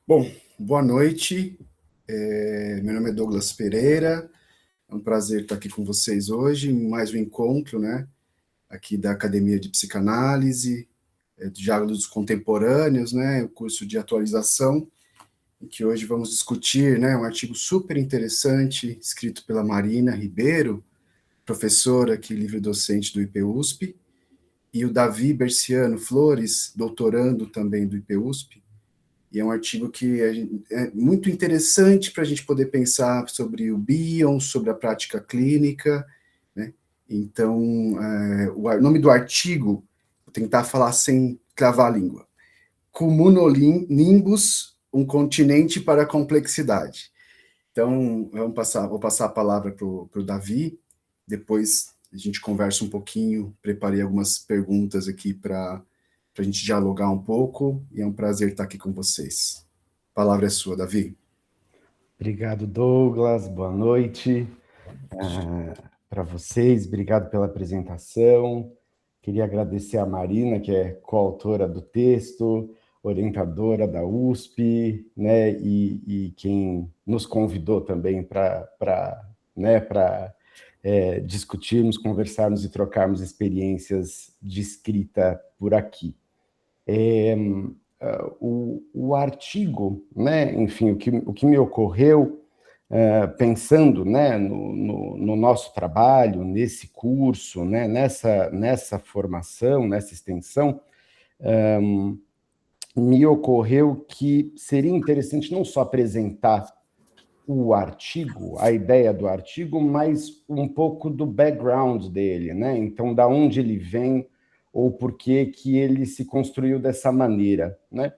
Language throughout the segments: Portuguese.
Bom, boa noite. Meu nome é Douglas Pereira. É um prazer estar aqui com vocês hoje em mais um encontro, né? Aqui da Academia de Psicanálise, Diálogos Contemporâneos, né? O curso de atualização, em que hoje vamos discutir, né? Um artigo super interessante escrito pela Marina Ribeiro, professora aqui, livre-docente do IPUSP, e o Davi Berciano Flores, doutorando também do IPUSP. E é um artigo que é muito interessante para a gente poder pensar sobre o Bion, sobre a prática clínica, né? Então, o nome do artigo, vou tentar falar sem cravar a língua. Cumulonimbus, um continente para a complexidade. Então, vou passar a palavra para o Davi, depois a gente conversa um pouquinho, preparei algumas perguntas aqui para a gente dialogar um pouco, e é um prazer estar aqui com vocês. A palavra é sua, Davi. Obrigado, Douglas. Boa noite para vocês. Obrigado pela apresentação. Queria agradecer a Marina, que é coautora do texto, orientadora da USP, né, e quem nos convidou também para discutirmos, conversarmos e trocarmos experiências de escrita por aqui. O artigo, né, enfim, o que me ocorreu pensando, né, no nosso trabalho, nesse curso, né, nessa formação, nessa extensão, me ocorreu que seria interessante não só apresentar o artigo, a ideia do artigo, mas um pouco do background dele, né? Então, da onde ele vem ou por que ele se construiu dessa maneira, né?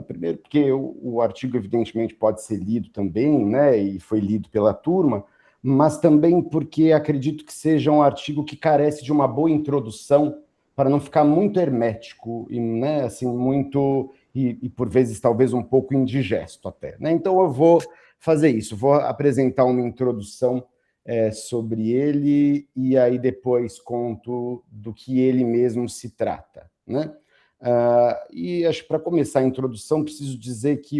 Primeiro, porque o artigo, evidentemente, pode ser lido também, né? E foi lido pela turma, mas também porque acredito que seja um artigo que carece de uma boa introdução para não ficar muito hermético e, né, assim, muito e por vezes talvez um pouco indigesto até, né? Então eu vou fazer isso. Vou apresentar uma introdução sobre ele e aí depois conto do que ele mesmo se trata, né? E acho que para começar a introdução preciso dizer que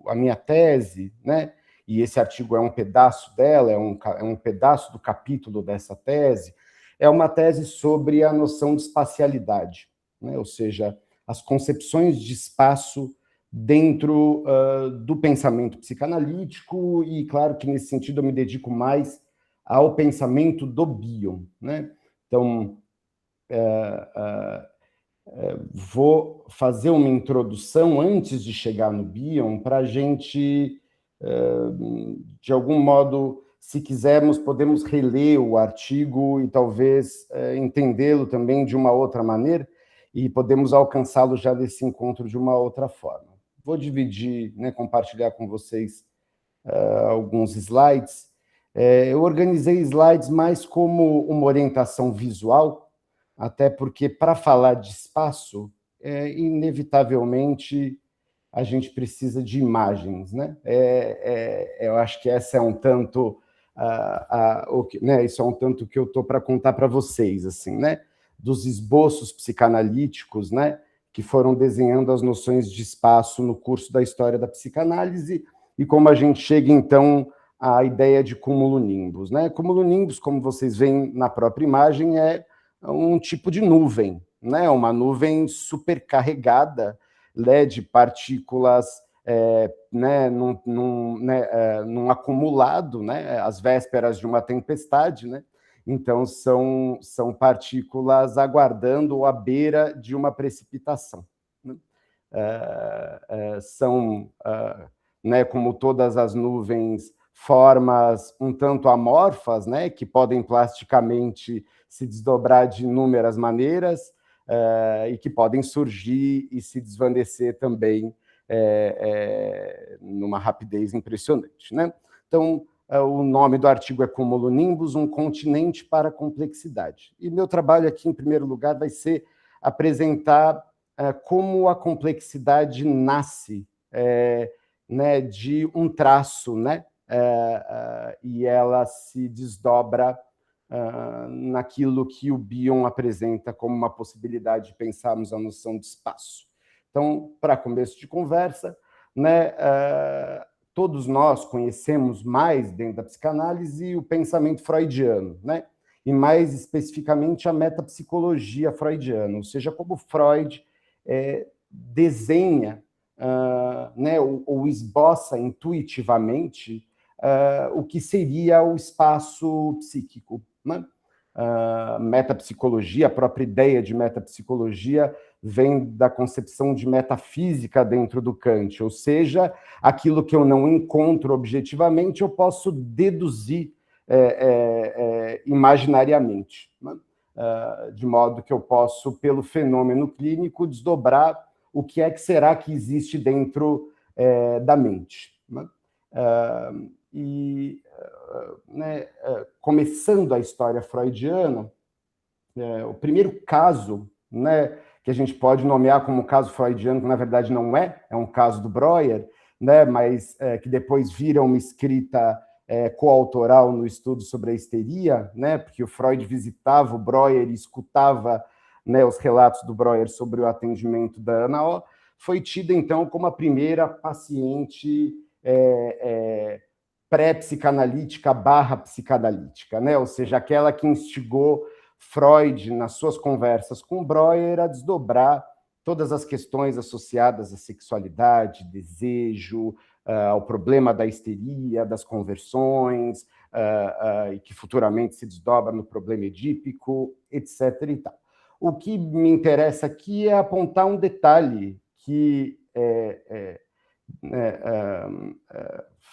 a minha tese, né? E esse artigo é um pedaço dela, é um pedaço do capítulo dessa tese, é uma tese sobre a noção de espacialidade, né? Ou seja, as concepções de espaço dentro do pensamento psicanalítico, e claro que nesse sentido eu me dedico mais ao pensamento do Bion, né? Então, vou fazer uma introdução antes de chegar no Bion para a gente, de algum modo, se quisermos, podemos reler o artigo e talvez entendê-lo também de uma outra maneira e podemos alcançá-lo já desse encontro de uma outra forma. Vou dividir, né, compartilhar com vocês alguns slides. Eu organizei slides mais como uma orientação visual, até porque, para falar de espaço, inevitavelmente a gente precisa de imagens, né? Eu acho que essa é um tanto, né? Isso é um tanto que eu estou para contar para vocês, assim, né? Dos esboços psicanalíticos, né? Que foram desenhando as noções de espaço no curso da história da psicanálise e como a gente chega então à ideia de cumulonimbus, né? Cumulonimbus, como vocês veem na própria imagem, é um tipo de nuvem, né? Uma nuvem supercarregada, né, de partículas né, num acumulado, né, às vésperas de uma tempestade, né? Então, são partículas aguardando ou à beira de uma precipitação, né? São, né, como todas as nuvens, formas um tanto amorfas, né, que podem plasticamente se desdobrar de inúmeras maneiras e que podem surgir e se desvanecer também numa rapidez impressionante, né? Então, o nome do artigo é Cumulonimbus, um continente para a complexidade. E meu trabalho aqui, em primeiro lugar, vai ser apresentar como a complexidade nasce né, de um traço, né? E ela se desdobra naquilo que o Bion apresenta como uma possibilidade de pensarmos a noção de espaço. Então, para começo de conversa, né, todos nós conhecemos mais, dentro da psicanálise, o pensamento freudiano, né? E mais especificamente a metapsicologia freudiana, ou seja, como Freud desenha, né, ou esboça intuitivamente o que seria o espaço psíquico, né? Metapsicologia, a própria ideia de metapsicologia vem da concepção de metafísica dentro do Kant, ou seja, aquilo que eu não encontro objetivamente, eu posso deduzir imaginariamente, né? De modo que eu posso, pelo fenômeno clínico, desdobrar o que é que será que existe dentro da mente, né? Né, começando a história freudiana, o primeiro caso, né, que a gente pode nomear como caso freudiano, que na verdade não é um caso do Breuer, né, mas que depois vira uma escrita coautoral no estudo sobre a histeria, né, porque o Freud visitava o Breuer e escutava, né, os relatos do Breuer sobre o atendimento da Ana O, foi tida então como a primeira paciente pré-psicanalítica / psicanalítica, né? Ou seja, aquela que instigou Freud, nas suas conversas com Breuer, a desdobrar todas as questões associadas à sexualidade, desejo, ao problema da histeria, das conversões, e que futuramente se desdobra no problema edípico, etc. e tal. O que me interessa aqui é apontar um detalhe que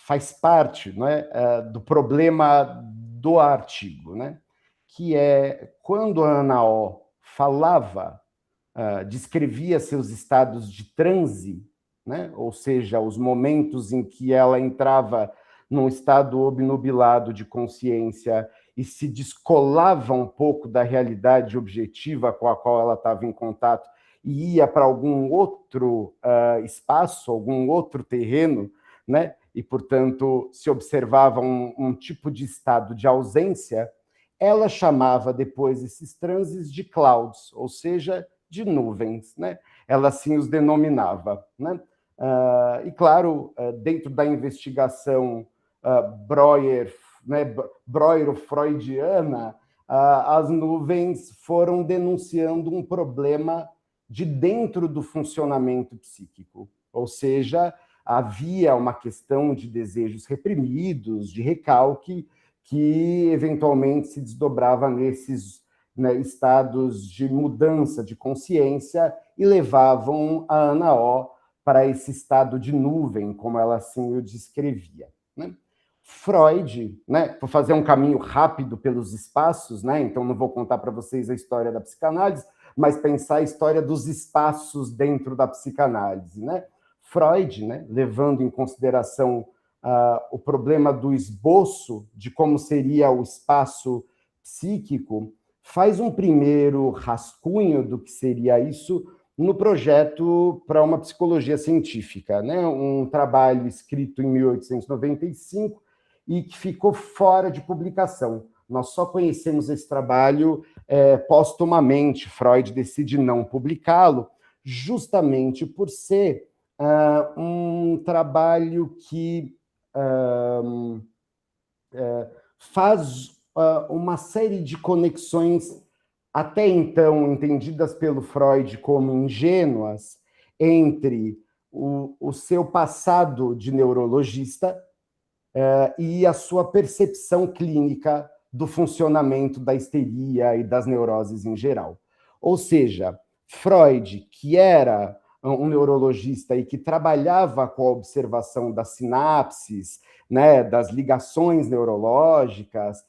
faz parte, não é, do problema do artigo, né? Que é quando a Ana O falava, descrevia seus estados de transe, né? Ou seja, os momentos em que ela entrava num estado obnubilado de consciência e se descolava um pouco da realidade objetiva com a qual ela estava em contato e ia para algum outro espaço, algum outro terreno, né? E, portanto, se observava um tipo de estado de ausência, ela chamava depois esses transes de clouds, ou seja, de nuvens, né? Ela assim os denominava, né? E, claro, dentro da investigação Breuer, né, Breuer-freudiana, as nuvens foram denunciando um problema de dentro do funcionamento psíquico, ou seja, havia uma questão de desejos reprimidos, de recalque, que eventualmente se desdobrava nesses, né, estados de mudança de consciência e levavam a Ana O para esse estado de nuvem, como ela assim o descrevia, né? Freud, né, vou fazer um caminho rápido pelos espaços, né, então não vou contar para vocês a história da psicanálise, mas pensar a história dos espaços dentro da psicanálise, né? Freud, né, levando em consideração o problema do esboço de como seria o espaço psíquico, faz um primeiro rascunho do que seria isso no projeto para uma psicologia científica, né? Um trabalho escrito em 1895 e que ficou fora de publicação. Nós só conhecemos esse trabalho póstumamente. Freud decide não publicá-lo, justamente por ser um trabalho que faz uma série de conexões até então entendidas pelo Freud como ingênuas entre o seu passado de neurologista e a sua percepção clínica do funcionamento da histeria e das neuroses em geral. Ou seja, Freud, que era um neurologista e que trabalhava com a observação das sinapses, né, das ligações neurológicas,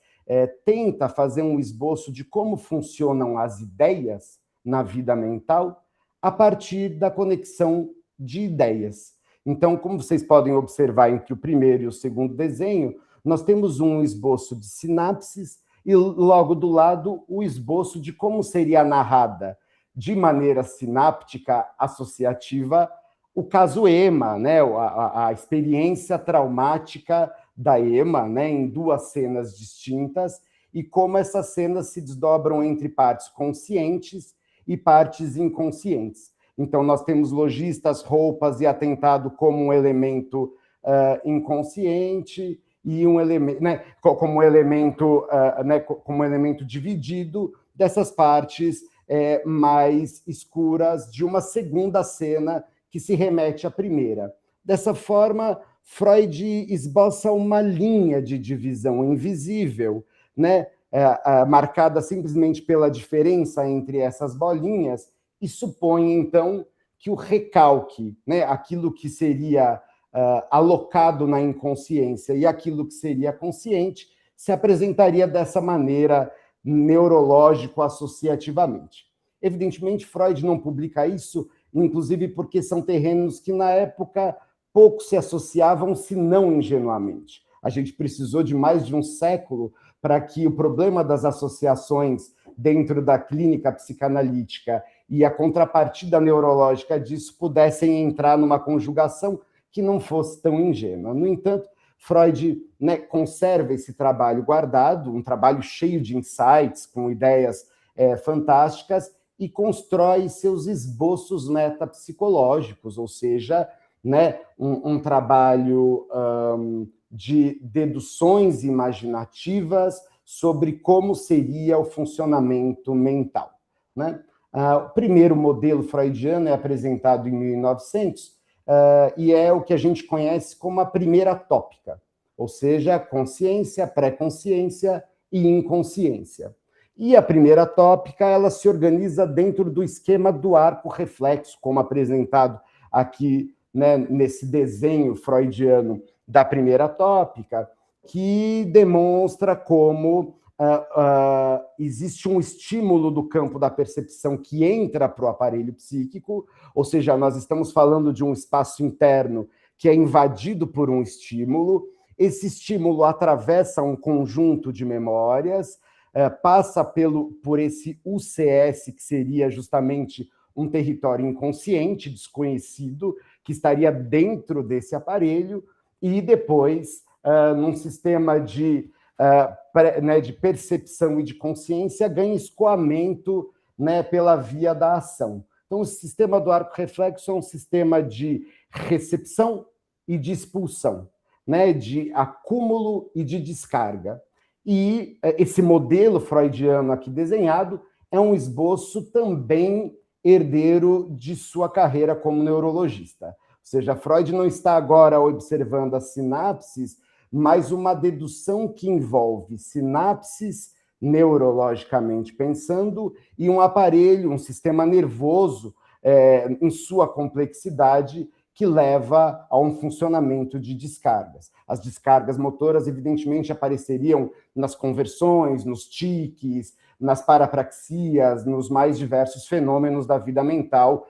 tenta fazer um esboço de como funcionam as ideias na vida mental a partir da conexão de ideias. Então, como vocês podem observar entre o primeiro e o segundo desenho, nós temos um esboço de sinapses e logo do lado o esboço de como seria narrada de maneira sináptica associativa o caso Emma, né? A experiência traumática da Emma, né? Em duas cenas distintas, e como essas cenas se desdobram entre partes conscientes e partes inconscientes. Então, nós temos lojistas, roupas e atentado como um elemento inconsciente e um elemento, né, como um elemento dividido dessas partes mais escuras de uma segunda cena que se remete à primeira. Dessa forma, Freud esboça uma linha de divisão invisível, né, marcada simplesmente pela diferença entre essas bolinhas, e supõe, então, que o recalque, né, aquilo que seria alocado na inconsciência e aquilo que seria consciente, se apresentaria dessa maneira neurológico-associativamente. Evidentemente, Freud não publica isso, inclusive porque são terrenos que, na época, pouco se associavam, se não ingenuamente. A gente precisou de mais de um século para que o problema das associações dentro da clínica psicanalítica e a contrapartida neurológica disso pudessem entrar numa conjugação que não fosse tão ingênua. No entanto, Freud, né, conserva esse trabalho guardado, um trabalho cheio de insights, com ideias fantásticas, e constrói seus esboços metapsicológicos, ou seja, né, um trabalho de deduções imaginativas sobre como seria o funcionamento mental, né? O primeiro modelo freudiano é apresentado em 1900, e é o que a gente conhece como a primeira tópica, ou seja, consciência, pré-consciência e inconsciência. E a primeira tópica, ela se organiza dentro do esquema do arco reflexo, como apresentado aqui, né, nesse desenho freudiano da primeira tópica, que demonstra como existe um estímulo do campo da percepção que entra para o aparelho psíquico, ou seja, nós estamos falando de um espaço interno que é invadido por um estímulo. Esse estímulo atravessa um conjunto de memórias, passa por esse UCS, que seria justamente um território inconsciente, desconhecido, que estaria dentro desse aparelho, e depois, num sistema de percepção e de consciência, ganha escoamento, né, pela via da ação. Então, o sistema do arco reflexo é um sistema de recepção e de expulsão, né, de acúmulo e de descarga. E esse modelo freudiano aqui desenhado é um esboço também herdeiro de sua carreira como neurologista. Ou seja, Freud não está agora observando as sinapses, mas uma dedução que envolve sinapses, neurologicamente pensando, e um aparelho, um sistema nervoso, em sua complexidade, que leva a um funcionamento de descargas. As descargas motoras, evidentemente, apareceriam nas conversões, nos tiques, nas parapraxias, nos mais diversos fenômenos da vida mental,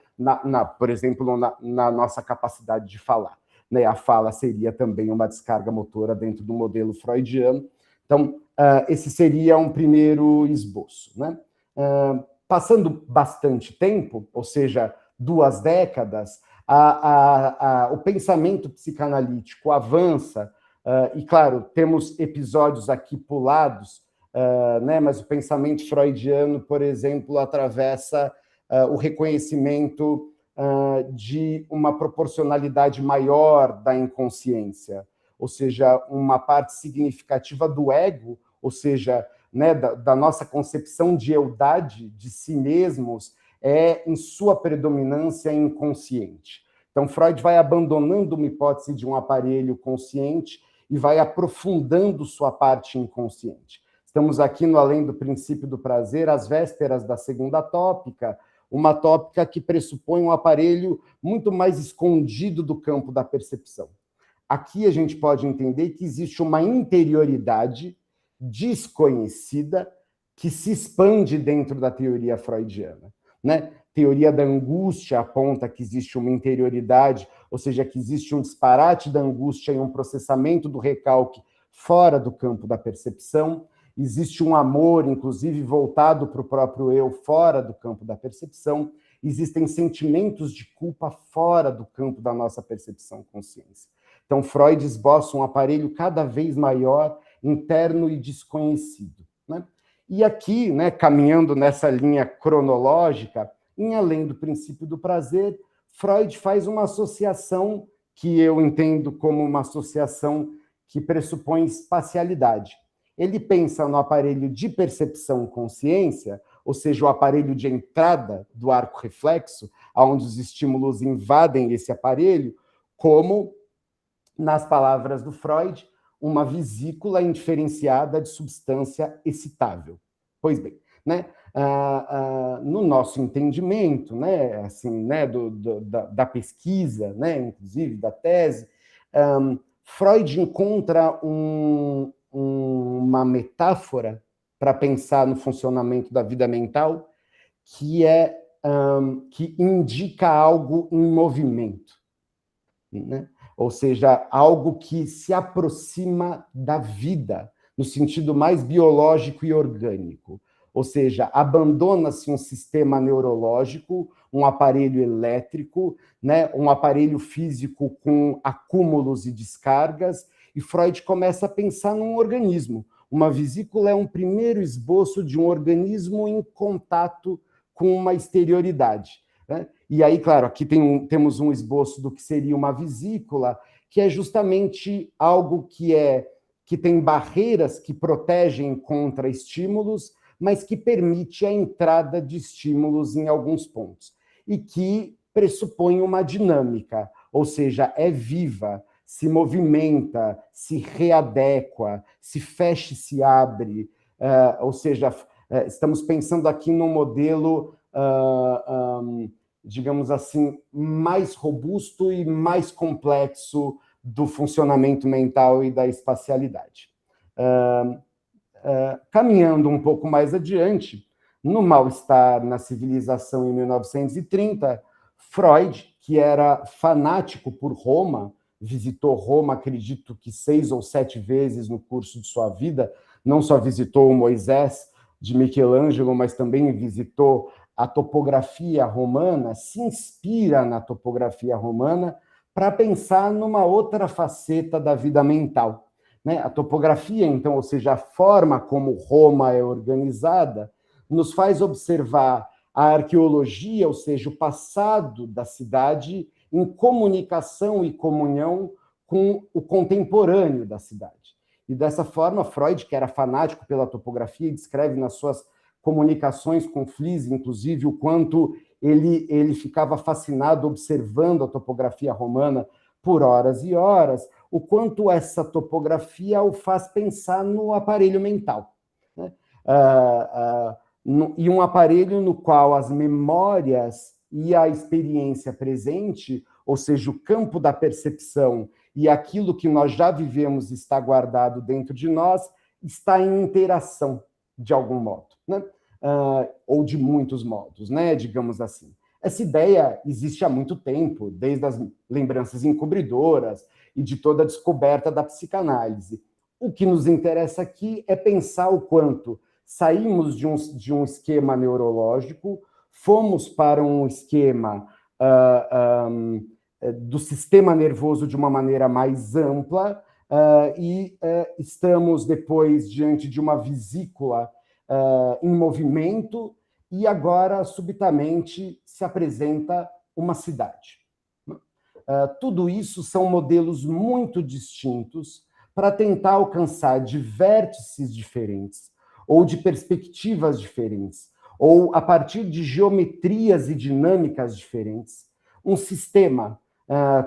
por exemplo, na nossa capacidade de falar. Né, a fala seria também uma descarga motora dentro do modelo freudiano. Então, esse seria um primeiro esboço, né? Passando bastante tempo, ou seja, 2 décadas, o pensamento psicanalítico avança, e, claro, temos episódios aqui pulados, né, mas o pensamento freudiano, por exemplo, atravessa o reconhecimento de uma proporcionalidade maior da inconsciência, ou seja, uma parte significativa do ego, ou seja, né, da nossa concepção de eudade, de si mesmos, em sua predominância inconsciente. Então, Freud vai abandonando uma hipótese de um aparelho consciente e vai aprofundando sua parte inconsciente. Estamos aqui no Além do Princípio do Prazer, às vésperas da segunda tópica, uma tópica que pressupõe um aparelho muito mais escondido do campo da percepção. Aqui a gente pode entender que existe uma interioridade desconhecida que se expande dentro da teoria freudiana, né? Teoria da angústia aponta que existe uma interioridade, ou seja, que existe um disparate da angústia e um processamento do recalque fora do campo da percepção. Existe um amor, inclusive, voltado para o próprio eu, fora do campo da percepção. Existem sentimentos de culpa fora do campo da nossa percepção-consciência. Então, Freud esboça um aparelho cada vez maior, interno e desconhecido, né? E aqui, né, caminhando nessa linha cronológica, em Além do Princípio do Prazer, Freud faz uma associação que eu entendo como uma associação que pressupõe espacialidade. Ele pensa no aparelho de percepção-consciência, ou seja, o aparelho de entrada do arco reflexo, onde os estímulos invadem esse aparelho, como, nas palavras do Freud, uma vesícula indiferenciada de substância excitável. Pois bem, né, no nosso entendimento, né, assim, né, da pesquisa, né, inclusive da tese, Freud encontra uma metáfora para pensar no funcionamento da vida mental que indica algo em movimento, né? Ou seja, algo que se aproxima da vida, no sentido mais biológico e orgânico. Ou seja, abandona-se um sistema neurológico, um aparelho elétrico, né, um aparelho físico com acúmulos e descargas, e Freud começa a pensar num organismo. Uma vesícula é um primeiro esboço de um organismo em contato com uma exterioridade, né? E aí, claro, aqui temos um esboço do que seria uma vesícula, que é justamente algo que tem barreiras que protegem contra estímulos, mas que permite a entrada de estímulos em alguns pontos, e que pressupõe uma dinâmica, ou seja, é viva, se movimenta, se readequa, se fecha e se abre, ou seja, estamos pensando aqui num modelo, digamos assim, mais robusto e mais complexo do funcionamento mental e da espacialidade. Caminhando um pouco mais adiante, no Mal-Estar na Civilização, em 1930, Freud, que era fanático por Roma, visitou Roma, acredito que 6 ou 7 vezes no curso de sua vida, não só visitou o Moisés de Michelangelo, mas também visitou a topografia romana, se inspira na topografia romana para pensar numa outra faceta da vida mental, né? A topografia, então, ou seja, a forma como Roma é organizada, nos faz observar a arqueologia, ou seja, o passado da cidade, em comunicação e comunhão com o contemporâneo da cidade. E dessa forma, Freud, que era fanático pela topografia, descreve nas suas comunicações com Fliess, inclusive, o quanto ele ficava fascinado observando a topografia romana por horas e horas, o quanto essa topografia o faz pensar no aparelho mental, né? E um aparelho no qual as memórias e a experiência presente, ou seja, o campo da percepção e aquilo que nós já vivemos está guardado dentro de nós, está em interação, de algum modo, né? Ou de muitos modos, né? Digamos assim. Essa ideia existe há muito tempo, desde as lembranças encobridoras e de toda a descoberta da psicanálise. O que nos interessa aqui é pensar o quanto saímos de um esquema neurológico, fomos para um esquema do sistema nervoso de uma maneira mais ampla, e estamos depois diante de uma vesícula em movimento, e agora, subitamente, se apresenta uma cidade. Tudo isso são modelos muito distintos para tentar alcançar de vértices diferentes, ou de perspectivas diferentes, ou a partir de geometrias e dinâmicas diferentes, um sistema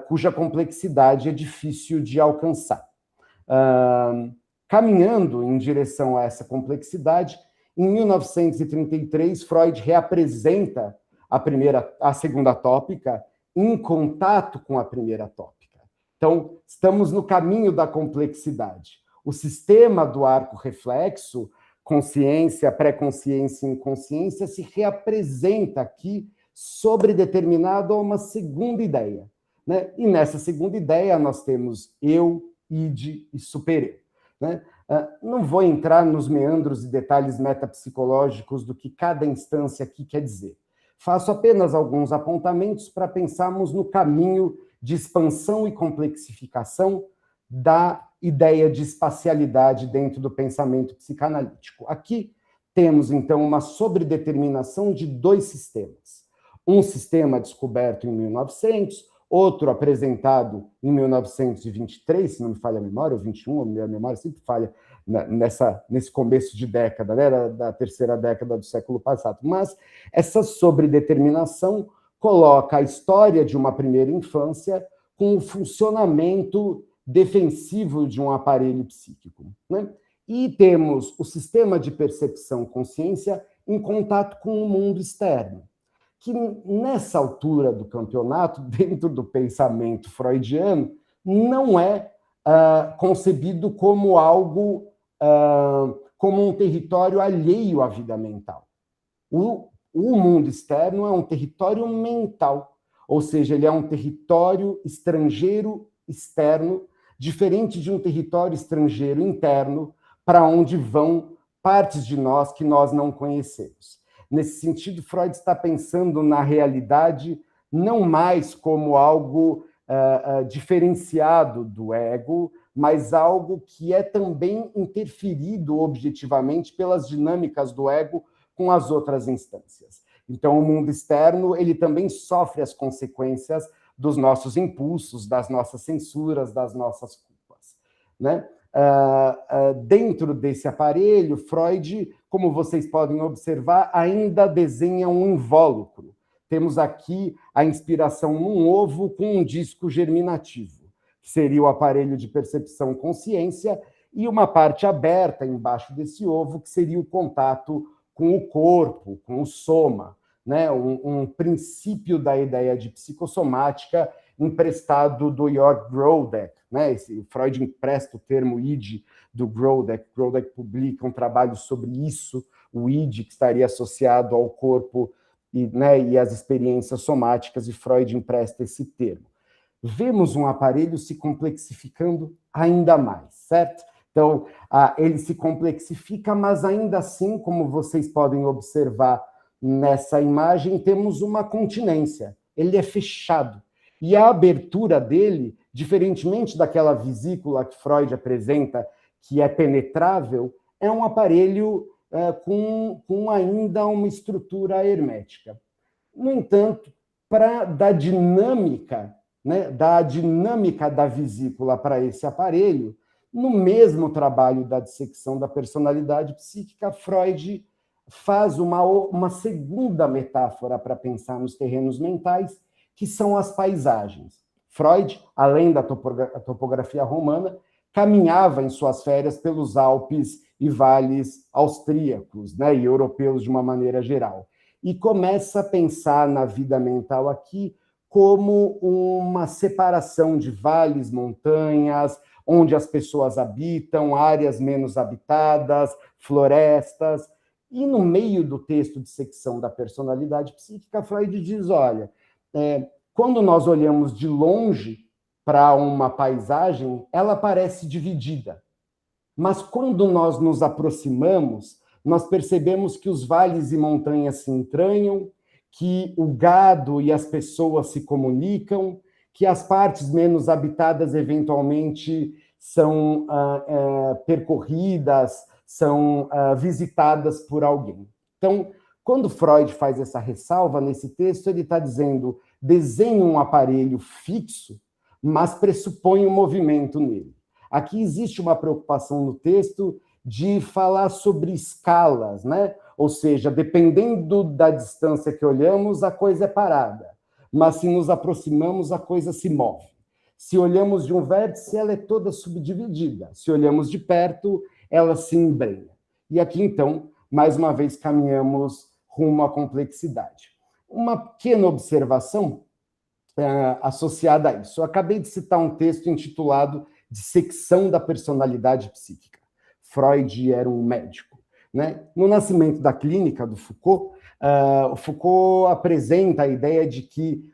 cuja complexidade é difícil de alcançar. Caminhando em direção a essa complexidade, em 1933, Freud reapresenta a segunda tópica em contato com a primeira tópica. Então, estamos no caminho da complexidade. O sistema do arco reflexo, consciência, pré-consciência e inconsciência, se reapresenta aqui sobredeterminado a uma segunda ideia, né? E nessa segunda ideia nós temos eu, id e supereu, né? Não vou entrar nos meandros e detalhes metapsicológicos do que cada instância aqui quer dizer. Faço apenas alguns apontamentos para pensarmos no caminho de expansão e complexificação da ideia de espacialidade dentro do pensamento psicanalítico. Aqui temos, então, uma sobredeterminação de dois sistemas. Um sistema descoberto em 1900, outro apresentado em 1923, se não me falha a memória, ou 21, a minha memória sempre falha nesse começo de década, né, da terceira década do século passado. Mas essa sobredeterminação coloca a história de uma primeira infância com o funcionamento defensivo de um aparelho psíquico, né? E temos o sistema de percepção-consciência em contato com o mundo externo, que nessa altura do campeonato, dentro do pensamento freudiano, não é concebido como algo, como um território alheio à vida mental. O mundo externo é um território mental, ou seja, ele é um território estrangeiro externo, diferente de um território estrangeiro interno, para onde vão partes de nós que nós não conhecemos. Nesse sentido, Freud está pensando na realidade não mais como algo diferenciado do ego, mas algo que é também interferido objetivamente pelas dinâmicas do ego com as outras instâncias. Então, o mundo externo, ele também sofre as consequências dos nossos impulsos, das nossas censuras, das nossas culpas, né? Dentro desse aparelho, Freud, como vocês podem observar, ainda desenha um invólucro. Temos aqui a inspiração num ovo com um disco germinativo, que seria o aparelho de percepção-consciência, e uma parte aberta embaixo desse ovo, que seria o contato com o corpo, com o soma, né? Um princípio da ideia de psicossomática emprestado do Georg Grodeck, né? Freud empresta o termo id do Grodeck. Grodeck publica um trabalho sobre isso, o id que estaria associado ao corpo e às experiências somáticas, e Freud empresta esse termo. Vemos um aparelho se complexificando ainda mais, certo? Então, ele se complexifica, mas ainda assim, como vocês podem observar nessa imagem, temos uma continência. Ele é fechado. E a abertura dele, diferentemente daquela vesícula que Freud apresenta, que é penetrável, é um aparelho com ainda uma estrutura hermética. No entanto, da dinâmica, né, da vesícula para esse aparelho, no mesmo trabalho da dissecção da personalidade psíquica, Freud faz uma segunda metáfora para pensar nos terrenos mentais, que são as paisagens. Freud, além da topografia romana, caminhava em suas férias pelos Alpes e vales austríacos, né, e europeus de uma maneira geral. E começa a pensar na vida mental aqui como uma separação de vales, montanhas, onde as pessoas habitam, áreas menos habitadas, florestas. E no meio do texto de secção da personalidade psíquica, Freud diz, olha, quando nós olhamos de longe para uma paisagem, ela parece dividida. Mas quando nós nos aproximamos, nós percebemos que os vales e montanhas se entranham, que o gado e as pessoas se comunicam, que as partes menos habitadas eventualmente são percorridas, são visitadas por alguém. Então, quando Freud faz essa ressalva nesse texto, ele está dizendo, desenhe um aparelho fixo, mas pressupõe um movimento nele. Aqui existe uma preocupação no texto de falar sobre escalas, né? Ou seja, dependendo da distância que olhamos, a coisa é parada. Mas se nos aproximamos, a coisa se move. Se olhamos de um vértice, ela é toda subdividida. Se olhamos de perto, ela se embrenha. E aqui, então, mais uma vez, caminhamos rumo à complexidade. Uma pequena observação associada a isso. Eu acabei de citar um texto intitulado Dissecção da Personalidade Psíquica. Freud era um médico, né? No Nascimento da Clínica, do Foucault, o Foucault apresenta a ideia de que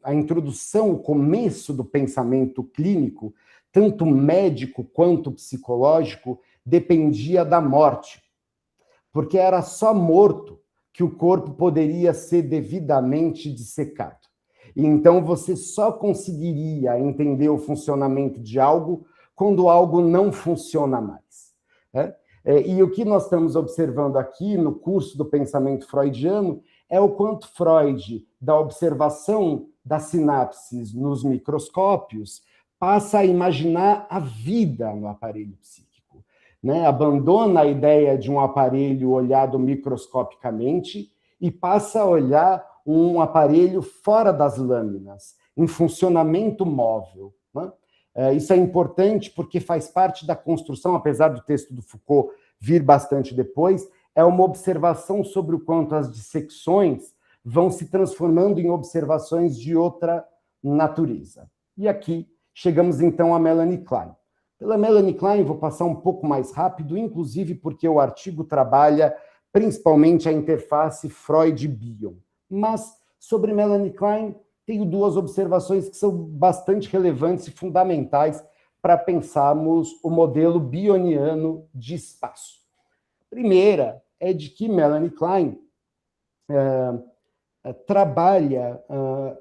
a introdução, o começo do pensamento clínico, tanto médico quanto psicológico, dependia da morte, porque era só morto que o corpo poderia ser devidamente dissecado. E então você só conseguiria entender o funcionamento de algo quando algo não funciona mais, né? E o que nós estamos observando aqui no curso do pensamento freudiano é o quanto Freud, da observação das sinapses nos microscópios, passa a imaginar a vida no aparelho psíquico, né? Abandona a ideia de um aparelho olhado microscopicamente e passa a olhar um aparelho fora das lâminas, em funcionamento móvel, né? Isso é importante porque faz parte da construção, apesar do texto do Foucault vir bastante depois, é uma observação sobre o quanto as dissecções vão se transformando em observações de outra natureza. E aqui chegamos então a Melanie Klein. Pela Melanie Klein, vou passar um pouco mais rápido, inclusive porque o artigo trabalha principalmente a interface Freud-Bion. Mas sobre Melanie Klein, tenho duas observações que são bastante relevantes e fundamentais para pensarmos o modelo bioniano de espaço. A primeira é de que Melanie Klein trabalha,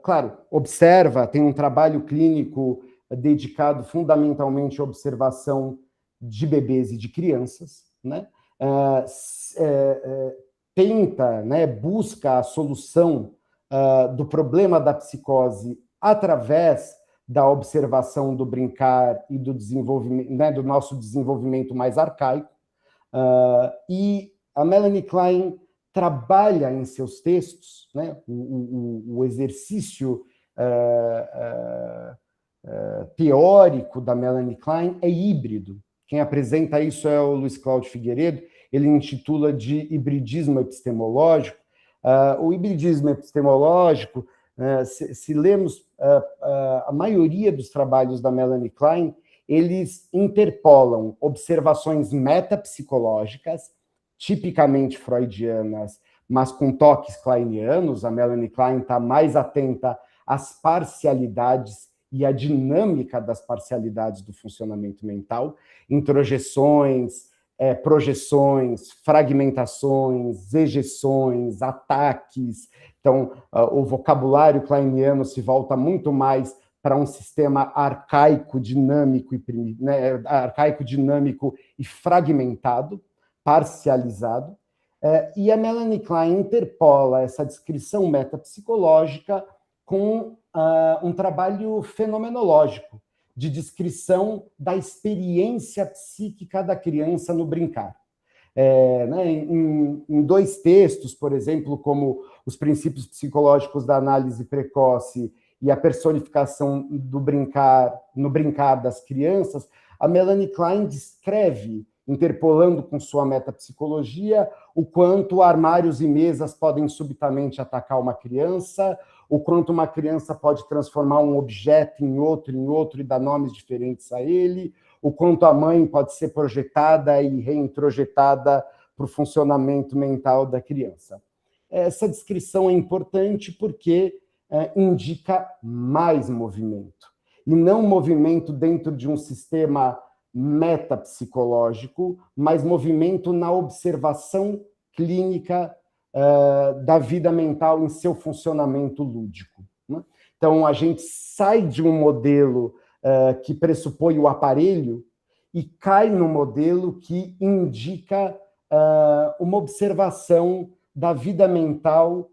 claro, observa, tem um trabalho clínico dedicado fundamentalmente à observação de bebês e de crianças, né? Tenta, né, busca a solução do problema da psicose através da observação do brincar e do desenvolvimento, né, do nosso desenvolvimento mais arcaico. E a Melanie Klein trabalha em seus textos, né, o exercício teórico da Melanie Klein é híbrido. Quem apresenta isso é o Luiz Cláudio Figueiredo, ele intitula de hibridismo epistemológico. O hibridismo epistemológico, se lemos a maioria dos trabalhos da Melanie Klein, eles interpolam observações metapsicológicas, tipicamente freudianas, mas com toques kleinianos. A Melanie Klein está mais atenta às parcialidades e à dinâmica das parcialidades do funcionamento mental, introjeções, projeções, fragmentações, ejeções, ataques. Então, o vocabulário kleiniano se volta muito mais para um sistema arcaico, dinâmico e fragmentado, parcializado. E a Melanie Klein interpola essa descrição metapsicológica com um trabalho fenomenológico, de descrição da experiência psíquica da criança no brincar. Em dois textos, por exemplo, como Os Princípios Psicológicos da Análise Precoce e a Personificação do Brincar, no Brincar das Crianças, a Melanie Klein descreve, interpolando com sua metapsicologia, o quanto armários e mesas podem subitamente atacar uma criança, o quanto uma criança pode transformar um objeto em outro e dar nomes diferentes a ele, o quanto a mãe pode ser projetada e reintrojetada para o funcionamento mental da criança. Essa descrição é importante porque indica mais movimento, e não movimento dentro de um sistema metapsicológico, mas movimento na observação clínica da vida mental em seu funcionamento lúdico, né? Então, a gente sai de um modelo que pressupõe o aparelho e cai no modelo que indica uma observação da vida mental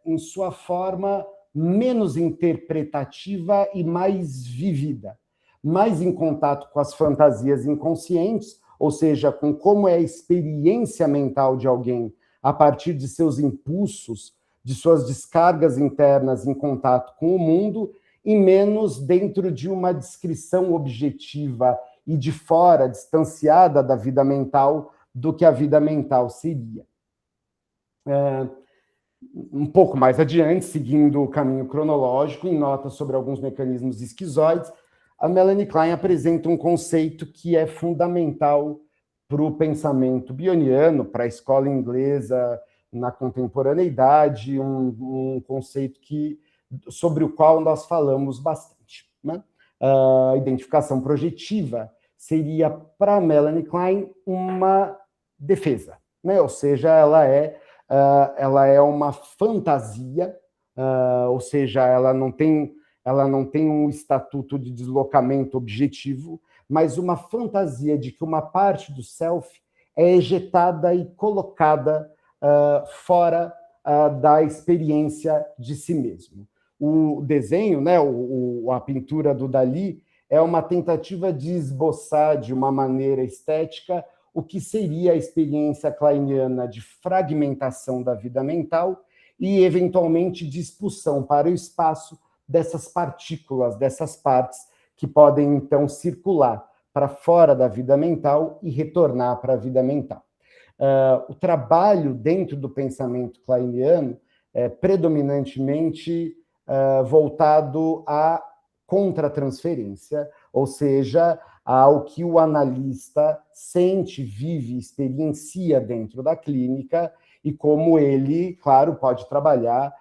em sua forma menos interpretativa e mais vivida, mais em contato com as fantasias inconscientes, ou seja, com como é a experiência mental de alguém a partir de seus impulsos, de suas descargas internas em contato com o mundo, e menos dentro de uma descrição objetiva e de fora, distanciada da vida mental, do que a vida mental seria. Um pouco mais adiante, seguindo o caminho cronológico, em notas sobre alguns mecanismos esquizoides, a Melanie Klein apresenta um conceito que é fundamental para o pensamento bioniano, para a escola inglesa na contemporaneidade, um conceito sobre o qual nós falamos bastante, né? A identificação projetiva seria, para Melanie Klein, uma defesa, né? Ou seja, ela é uma fantasia, ou seja, ela não tem um estatuto de deslocamento objetivo, mas uma fantasia de que uma parte do self é ejetada e colocada fora da experiência de si mesmo. O desenho, né, a pintura do Dalí, é uma tentativa de esboçar de uma maneira estética o que seria a experiência kleiniana de fragmentação da vida mental e, eventualmente, de expulsão para o espaço dessas partículas, dessas partes que podem, então, circular para fora da vida mental e retornar para a vida mental. O trabalho dentro do pensamento kleiniano é predominantemente voltado à contratransferência, ou seja, ao que o analista sente, vive, experiencia dentro da clínica e como ele, claro, pode trabalhar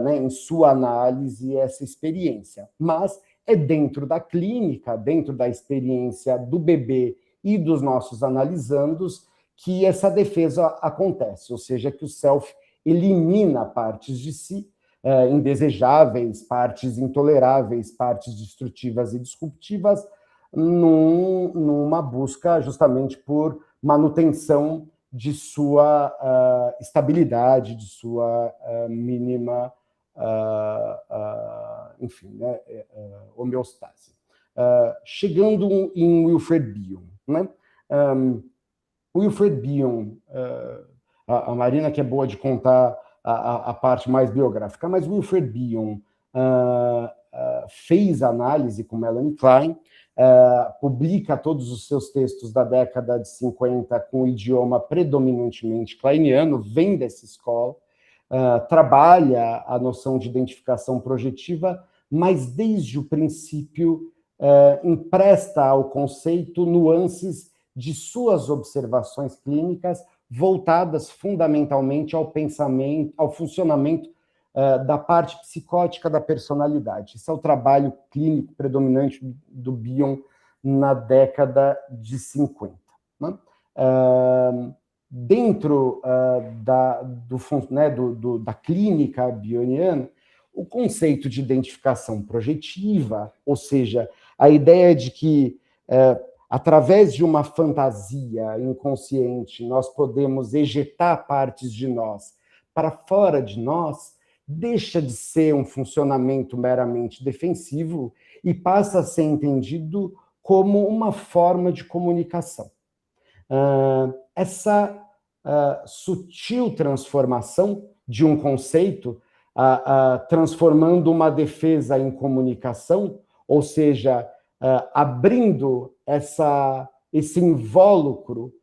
né, em sua análise essa experiência. Mas é dentro da clínica, dentro da experiência do bebê e dos nossos analisandos, que essa defesa acontece, ou seja, que o self elimina partes de si, indesejáveis, partes intoleráveis, partes destrutivas e disruptivas, numa busca justamente por manutenção de sua estabilidade, de sua mínima, enfim, né, homeostase. Chegando em Wilfred Bion, né? Wilfred Bion, a Marina que é boa de contar a parte mais biográfica, mas Wilfred Bion fez análise com Melanie Klein, publica todos os seus textos da década de 50 com o idioma predominantemente kleiniano, vem dessa escola, trabalha a noção de identificação projetiva, mas desde o princípio empresta ao conceito nuances de suas observações clínicas voltadas fundamentalmente ao pensamento, ao funcionamento da parte psicótica da personalidade. Esse é o trabalho clínico predominante do Bion na década de 50. Né? Dentro da clínica bioniana, o conceito de identificação projetiva, ou seja, a ideia de que através de uma fantasia inconsciente, nós podemos ejetar partes de nós para fora de nós, deixa de ser um funcionamento meramente defensivo e passa a ser entendido como uma forma de comunicação. Essa sutil transformação de um conceito, transformando uma defesa em comunicação, ou seja, abrindo esse invólucro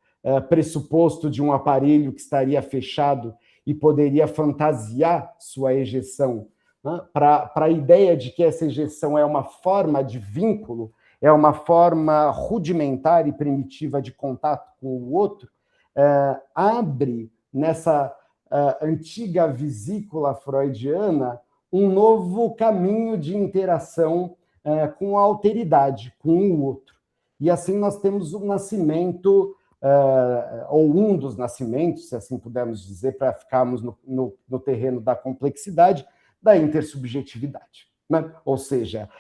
pressuposto de um aparelho que estaria fechado e poderia fantasiar sua ejeção, né, para a ideia de que essa ejeção é uma forma de vínculo, é uma forma rudimentar e primitiva de contato com o outro, abre nessa antiga vesícula freudiana um novo caminho de interação com a alteridade, com o outro. E assim nós temos um nascimento, ou um dos nascimentos, se assim pudermos dizer, para ficarmos no terreno da complexidade, da intersubjetividade. Né? Ou seja,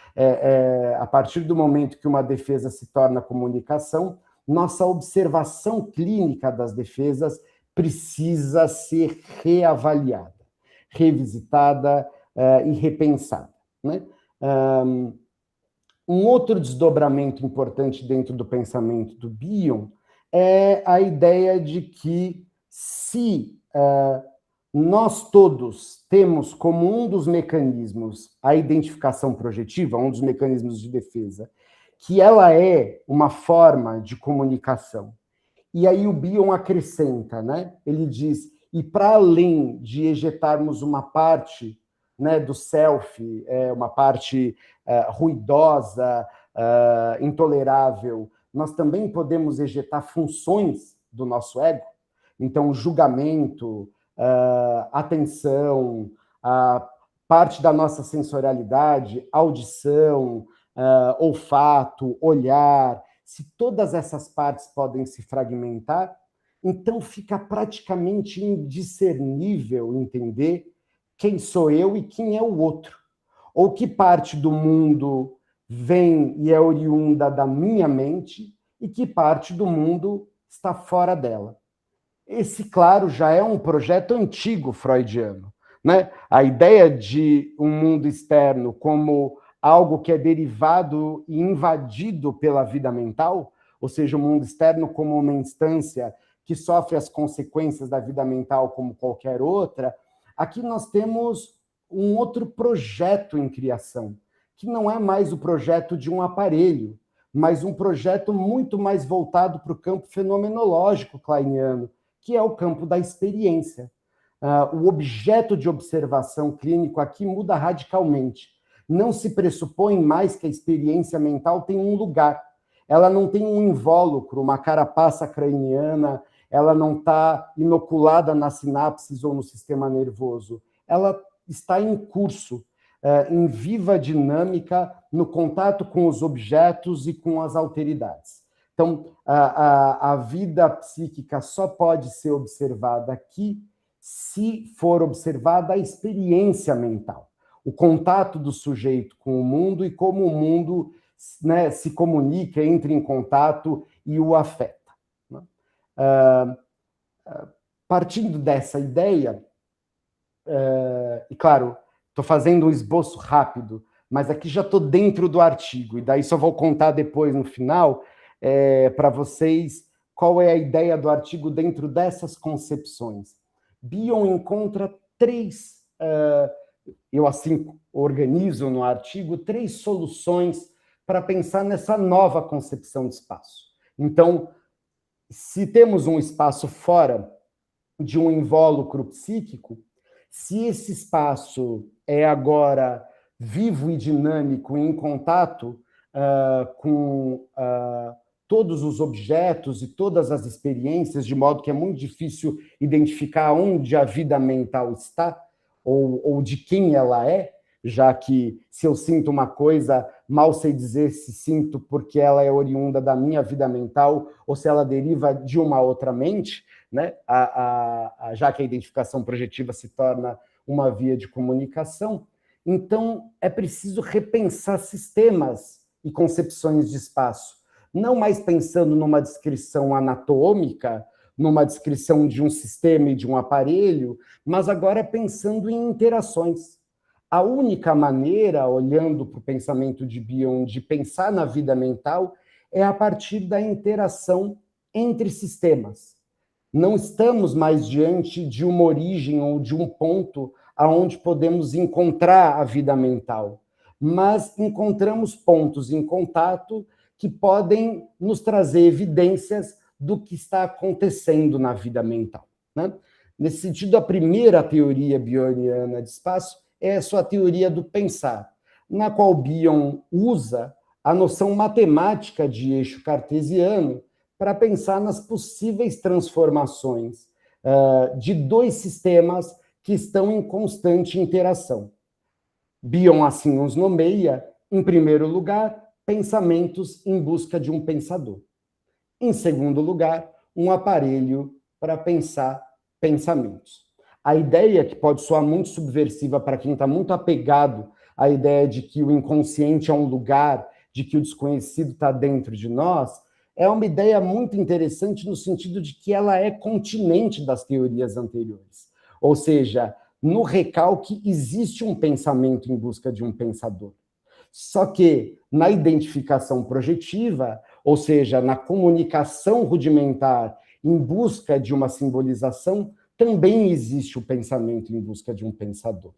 a partir do momento que uma defesa se torna comunicação, nossa observação clínica das defesas precisa ser reavaliada, revisitada e repensada. Né? Um outro desdobramento importante dentro do pensamento do Bion é a ideia de que se nós todos temos como um dos mecanismos a identificação projetiva, um dos mecanismos de defesa, que ela é uma forma de comunicação. E aí o Bion acrescenta, né? Ele diz, e para além de ejetarmos uma parte, né, do self, uma parte ruidosa, intolerável, nós também podemos ejetar funções do nosso ego. Então, julgamento, atenção, parte da nossa sensorialidade, audição, olfato, olhar, se todas essas partes podem se fragmentar, então fica praticamente indiscernível entender quem sou eu e quem é o outro, ou que parte do mundo vem e é oriunda da minha mente e que parte do mundo está fora dela. Esse, claro, já é um projeto antigo freudiano, né? A ideia de um mundo externo como algo que é derivado e invadido pela vida mental, ou seja, o mundo externo como uma instância que sofre as consequências da vida mental como qualquer outra, aqui nós temos um outro projeto em criação, que não é mais o projeto de um aparelho, mas um projeto muito mais voltado para o campo fenomenológico kleiniano, que é o campo da experiência. O objeto de observação clínico aqui muda radicalmente. Não se pressupõe mais que a experiência mental tem um lugar. Ela não tem um invólucro, uma carapaça craniana, ela não está inoculada nas sinapses ou no sistema nervoso. Ela está em curso, em viva dinâmica, no contato com os objetos e com as alteridades. Então, a vida psíquica só pode ser observada aqui se for observada a experiência mental, o contato do sujeito com o mundo e como o mundo, né, se comunica, entra em contato e o afeta. Né? Partindo dessa ideia, e claro, estou fazendo um esboço rápido, mas aqui já estou dentro do artigo, e daí só vou contar depois, no final, para vocês qual é a ideia do artigo dentro dessas concepções. Bion encontra três, eu assim organizo no artigo, três soluções para pensar nessa nova concepção de espaço. Então, se temos um espaço fora de um invólucro psíquico, se esse espaço é agora vivo e dinâmico, em contato com todos os objetos e todas as experiências, de modo que é muito difícil identificar onde a vida mental está, ou de quem ela é, já que se eu sinto uma coisa, mal sei dizer se sinto porque ela é oriunda da minha vida mental ou se ela deriva de uma outra mente, né? Já que a identificação projetiva se torna uma via de comunicação. Então, é preciso repensar sistemas e concepções de espaço, não mais pensando numa descrição anatômica, numa descrição de um sistema e de um aparelho, mas agora pensando em interações. A única maneira, olhando para o pensamento de Bion, de pensar na vida mental, é a partir da interação entre sistemas. Não estamos mais diante de uma origem ou de um ponto aonde podemos encontrar a vida mental, mas encontramos pontos em contato que podem nos trazer evidências do que está acontecendo na vida mental. Né? Nesse sentido, a primeira teoria bioniana de espaço é a sua teoria do pensar, na qual Bion usa a noção matemática de eixo cartesiano para pensar nas possíveis transformações de dois sistemas que estão em constante interação. Bion assim os nomeia, em primeiro lugar, pensamentos em busca de um pensador. Em segundo lugar, um aparelho para pensar pensamentos. A ideia, que pode soar muito subversiva para quem está muito apegado à ideia de que o inconsciente é um lugar, de que o desconhecido está dentro de nós, é uma ideia muito interessante no sentido de que ela é continente das teorias anteriores. Ou seja, no recalque existe um pensamento em busca de um pensador. Só que na identificação projetiva, ou seja, na comunicação rudimentar em busca de uma simbolização, também existe o pensamento em busca de um pensador.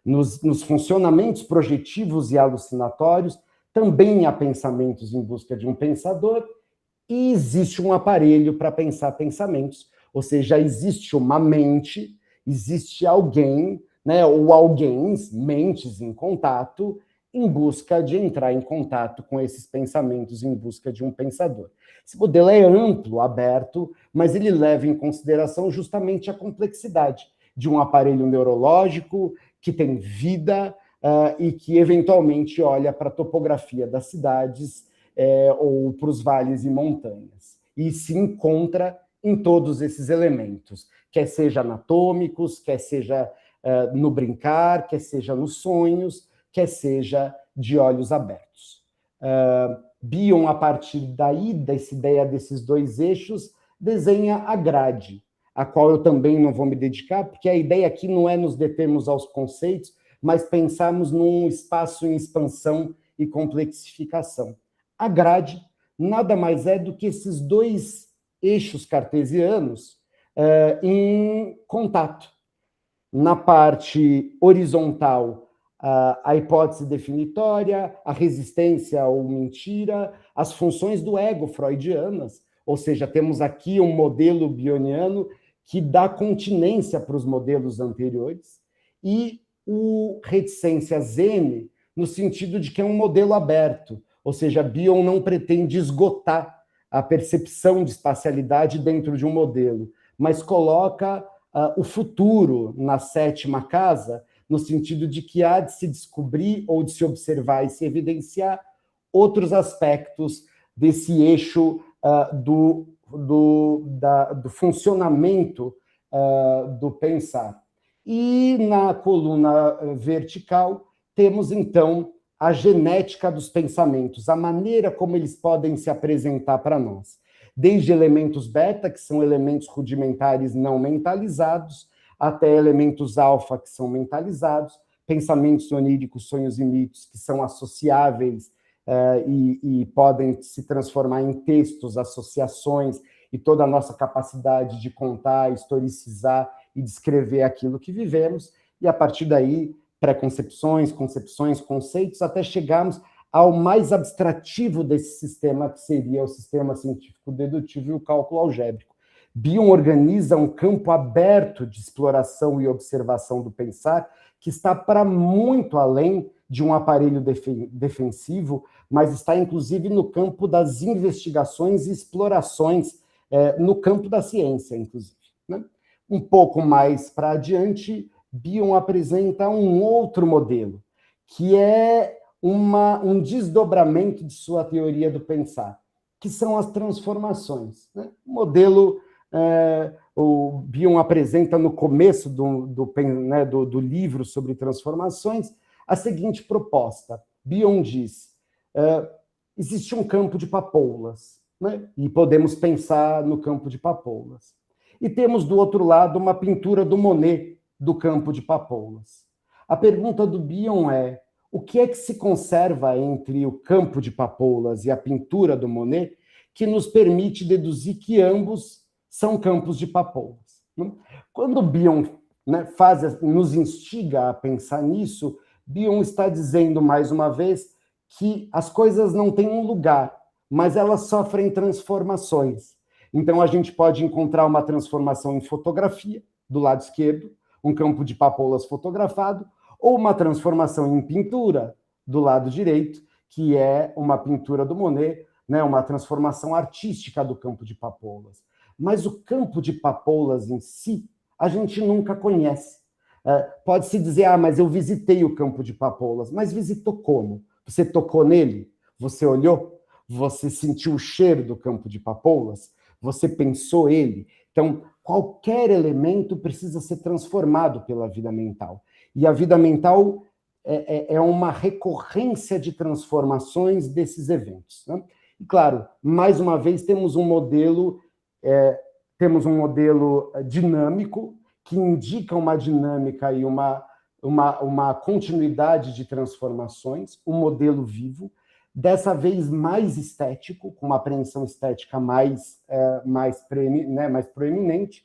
Nos funcionamentos projetivos e alucinatórios, também há pensamentos em busca de um pensador, e existe um aparelho para pensar pensamentos, ou seja, existe uma mente, existe alguém, né, ou alguém, mentes em contato, em busca de entrar em contato com esses pensamentos, em busca de um pensador. Esse modelo é amplo, aberto, mas ele leva em consideração justamente a complexidade de um aparelho neurológico que tem vida e que, eventualmente, olha para a topografia das cidades ou para os vales e montanhas, e se encontra em todos esses elementos, quer seja anatômicos, quer seja no brincar, quer seja nos sonhos, quer seja de olhos abertos. Bion, a partir daí, dessa ideia desses dois eixos, desenha a grade, a qual eu também não vou me dedicar, porque a ideia aqui não é nos determos aos conceitos, mas pensarmos num espaço em expansão e complexificação. A grade nada mais é do que esses dois eixos cartesianos em contato. Na parte horizontal, a hipótese definitória, a resistência ou mentira, as funções do ego freudianas, ou seja, temos aqui um modelo bioniano que dá continência para os modelos anteriores, e o reticência Zene, no sentido de que é um modelo aberto, ou seja, Bion não pretende esgotar a percepção de espacialidade dentro de um modelo, mas coloca o futuro na sétima casa, no sentido de que há de se descobrir ou de se observar e se evidenciar outros aspectos desse eixo do funcionamento do pensar. E na coluna vertical temos, então, a genética dos pensamentos, a maneira como eles podem se apresentar para nós. Desde elementos beta, que são elementos rudimentares não mentalizados, até elementos alfa, que são mentalizados, pensamentos oníricos, sonhos e mitos, que são associáveis e podem se transformar em textos, associações, e toda a nossa capacidade de contar, historicizar e descrever aquilo que vivemos, e a partir daí, preconcepções, concepções, conceitos, até chegarmos ao mais abstrativo desse sistema, que seria o sistema científico-dedutivo e o cálculo algébrico. Bion organiza um campo aberto de exploração e observação do pensar, que está para muito além de um aparelho defensivo, mas está, inclusive, no campo das investigações e explorações, no campo da ciência, inclusive. Né? Um pouco mais para adiante, Bion apresenta um outro modelo, que é um desdobramento de sua teoria do pensar, que são as transformações. Né? O modelo, o Bion apresenta no começo do livro sobre transformações a seguinte proposta. Bion diz, existe um campo de papoulas, né? E podemos pensar no campo de papoulas. E temos do outro lado uma pintura do Monet do campo de papoulas. A pergunta do Bion é: o que é que se conserva entre o campo de papoulas e a pintura do Monet que nos permite deduzir que ambos são campos de papoulas? Quando Bion nos instiga a pensar nisso, Bion está dizendo, mais uma vez, que as coisas não têm um lugar, mas elas sofrem transformações. Então, a gente pode encontrar uma transformação em fotografia, do lado esquerdo, um campo de papoulas fotografado, ou uma transformação em pintura, do lado direito, que é uma pintura do Monet, né, uma transformação artística do campo de papoulas. Mas o campo de papoulas em si, a gente nunca conhece. Pode-se dizer, mas eu visitei o campo de papoulas. Mas visitou como? Você tocou nele? Você olhou? Você sentiu o cheiro do campo de papoulas? Você pensou ele? Então, qualquer elemento precisa ser transformado pela vida mental. E a vida mental é uma recorrência de transformações desses eventos. Né? E, claro, mais uma vez, temos um modelo dinâmico, que indica uma dinâmica e uma continuidade de transformações, um modelo vivo, dessa vez mais estético, com uma apreensão estética mais proeminente,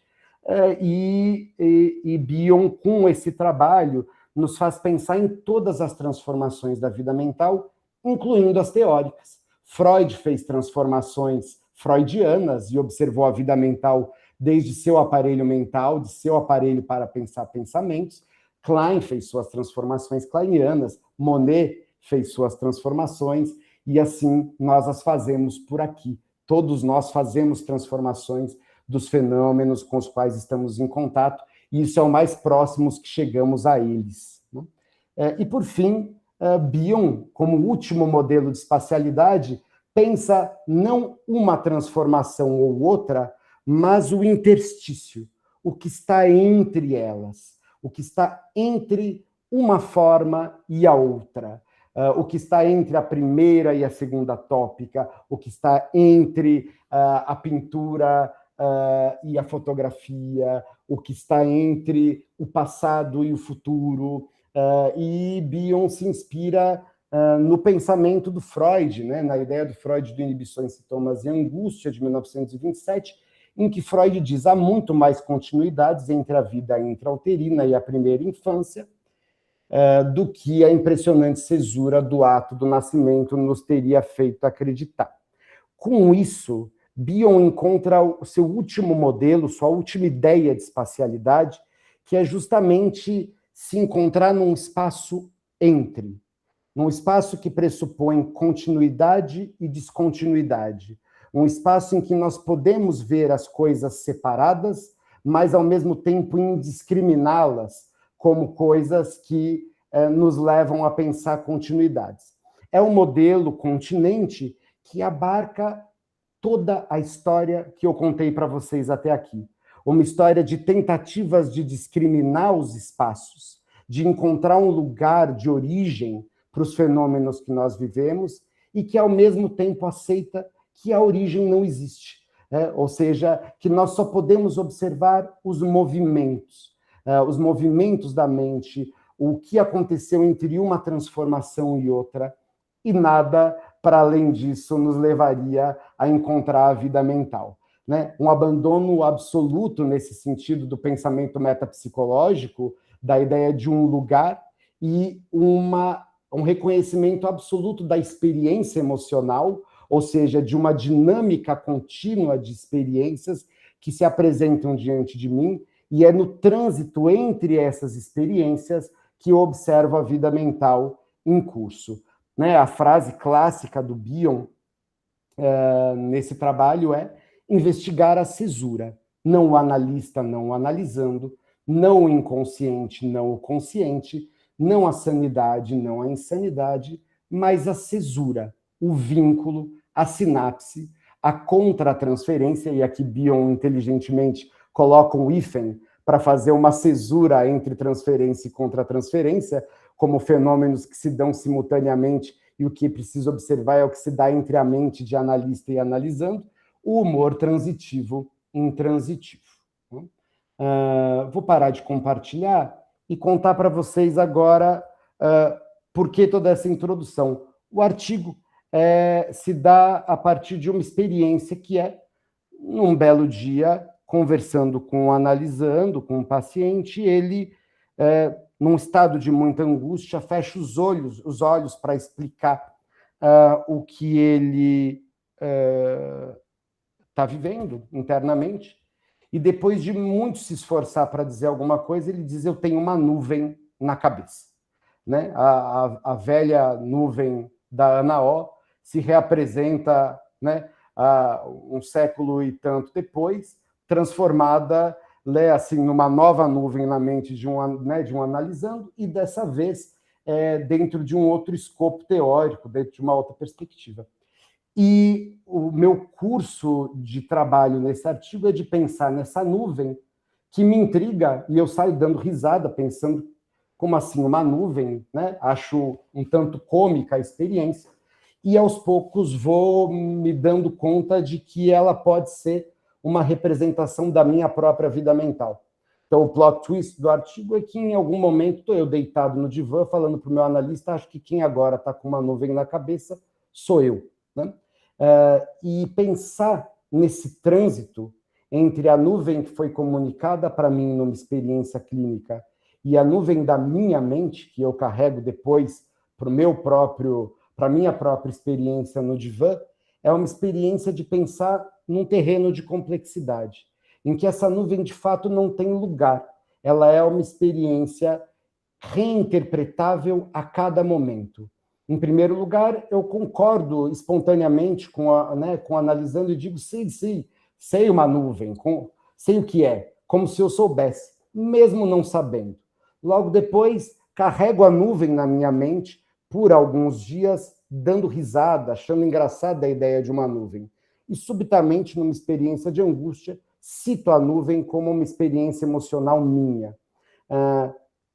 e Bion, com esse trabalho, nos faz pensar em todas as transformações da vida mental, incluindo as teóricas. Freud fez transformações freudianas e observou a vida mental desde seu aparelho mental, de seu aparelho para pensar pensamentos. Klein fez suas transformações kleinianas, Monet fez suas transformações, e assim nós as fazemos por aqui. Todos nós fazemos transformações dos fenômenos com os quais estamos em contato, e isso é o mais próximos que chegamos a eles. Né? E, por fim, Bion, como último modelo de espacialidade, pensa não uma transformação ou outra, mas o interstício, o que está entre elas, o que está entre uma forma e a outra. o que está entre a primeira e a segunda tópica, o que está entre a pintura e a fotografia, o que está entre o passado e o futuro. E Bion se inspira no pensamento do Freud, né, na ideia do Freud do Inibições, Sintomas e Angústia, de 1927, em que Freud diz há muito mais continuidades entre a vida intrauterina e a primeira infância do que a impressionante cesura do ato do nascimento nos teria feito acreditar. Com isso, Bion encontra o seu último modelo, sua última ideia de espacialidade, que é justamente se encontrar num espaço entre, num espaço que pressupõe continuidade e descontinuidade, um espaço em que nós podemos ver as coisas separadas, mas ao mesmo tempo indiscriminá-las como coisas que nos levam a pensar continuidades. É um modelo continente que abarca toda a história que eu contei para vocês até aqui. Uma história de tentativas de discriminar os espaços, de encontrar um lugar de origem para os fenômenos que nós vivemos e que, ao mesmo tempo, aceita que a origem não existe. Ou seja, que nós só podemos observar os movimentos da mente, o que aconteceu entre uma transformação e outra, e nada, para além disso, nos levaria a encontrar a vida mental. Né? Um abandono absoluto nesse sentido do pensamento metapsicológico, da ideia de um lugar e um reconhecimento absoluto da experiência emocional, ou seja, de uma dinâmica contínua de experiências que se apresentam diante de mim, e é no trânsito entre essas experiências que eu observo a vida mental em curso. Né? A frase clássica do Bion nesse trabalho é investigar a cesura, não o analista não o analisando, não o inconsciente não o consciente, não a sanidade não a insanidade, mas a cesura, o vínculo, a sinapse, a contratransferência, e aqui Bion inteligentemente coloca um hífen para fazer uma cesura entre transferência e contratransferência, como fenômenos que se dão simultaneamente, e o que é preciso observar é o que se dá entre a mente de analista e analisando, o humor transitivo e intransitivo. Vou parar de compartilhar e contar para vocês agora por que toda essa introdução. O artigo se dá a partir de uma experiência que é, num belo dia, conversando analisando com um paciente, ele, num estado de muita angústia, fecha os olhos para explicar o que ele está vivendo internamente, e depois de muito se esforçar para dizer alguma coisa, ele diz, eu tenho uma nuvem na cabeça. Né? A velha nuvem da Ana O se reapresenta, né, um século e tanto depois, transformada, né, assim, numa nova nuvem na mente de um analisando, e dessa vez dentro de um outro escopo teórico, dentro de uma outra perspectiva. E o meu curso de trabalho nesse artigo é de pensar nessa nuvem que me intriga, e eu saio dando risada, pensando, como assim, uma nuvem? Né? Acho um tanto cômica a experiência, e aos poucos vou me dando conta de que ela pode ser uma representação da minha própria vida mental. Então, o plot twist do artigo é que, em algum momento, estou eu deitado no divã, falando para o meu analista, acho que quem agora está com uma nuvem na cabeça sou eu. Né? E pensar nesse trânsito entre a nuvem que foi comunicada para mim numa experiência clínica e a nuvem da minha mente, que eu carrego depois para a minha própria experiência no divã, é uma experiência de pensar num terreno de complexidade, em que essa nuvem, de fato, não tem lugar. Ela é uma experiência reinterpretável a cada momento. Em primeiro lugar, eu concordo espontaneamente com analisando e digo, sei uma nuvem, sei o que é, como se eu soubesse, mesmo não sabendo. Logo depois, carrego a nuvem na minha mente por alguns dias, dando risada, achando engraçada a ideia de uma nuvem. E, subitamente, numa experiência de angústia, cito a nuvem como uma experiência emocional minha.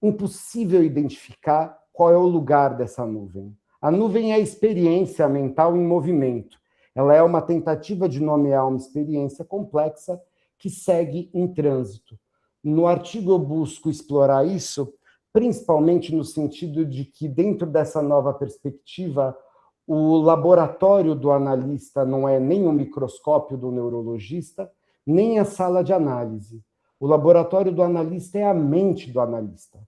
Impossível identificar qual é o lugar dessa nuvem. A nuvem é a experiência mental em movimento. Ela é uma tentativa de nomear uma experiência complexa que segue em trânsito. No artigo eu busco explorar isso, principalmente no sentido de que, dentro dessa nova perspectiva, o laboratório do analista não é nem o microscópio do neurologista, nem a sala de análise. O laboratório do analista é a mente do analista.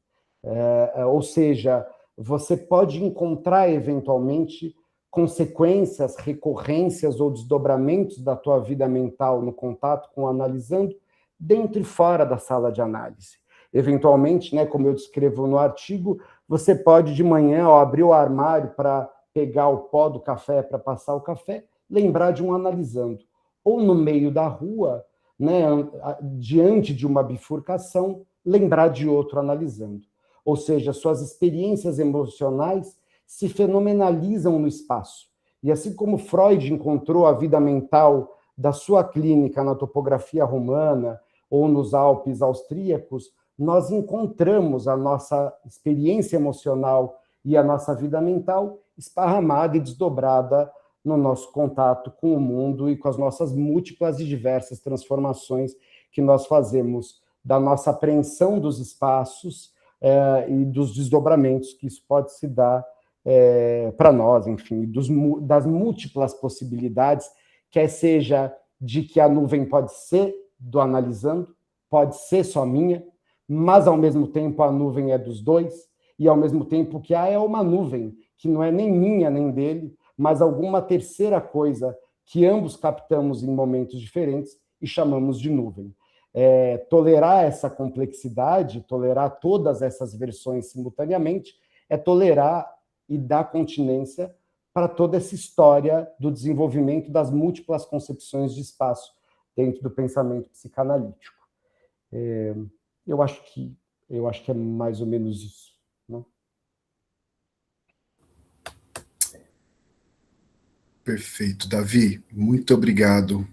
Ou seja, você pode encontrar, eventualmente, consequências, recorrências ou desdobramentos da tua vida mental no contato com o analisando, dentro e fora da sala de análise. Eventualmente, né, como eu descrevo no artigo, você pode de manhã, ao abrir o armário para pegar o pó do café para passar o café, lembrar de um analisando. Ou no meio da rua, né, diante de uma bifurcação, lembrar de outro analisando. Ou seja, suas experiências emocionais se fenomenalizam no espaço. E assim como Freud encontrou a vida mental da sua clínica na topografia romana ou nos Alpes austríacos, nós encontramos a nossa experiência emocional e a nossa vida mental esparramada e desdobrada no nosso contato com o mundo e com as nossas múltiplas e diversas transformações que nós fazemos da nossa apreensão dos espaços e dos desdobramentos que isso pode se dar para nós, enfim, das múltiplas possibilidades, quer seja de que a nuvem pode ser do analisando, pode ser só minha, mas, ao mesmo tempo, a nuvem é dos dois, e, ao mesmo tempo, que é uma nuvem, que não é nem minha, nem dele, mas alguma terceira coisa que ambos captamos em momentos diferentes e chamamos de nuvem. Tolerar essa complexidade, tolerar todas essas versões simultaneamente, é tolerar e dar continência para toda essa história do desenvolvimento das múltiplas concepções de espaço dentro do pensamento psicanalítico. Eu acho que é mais ou menos isso, né? Perfeito, Davi. Muito obrigado.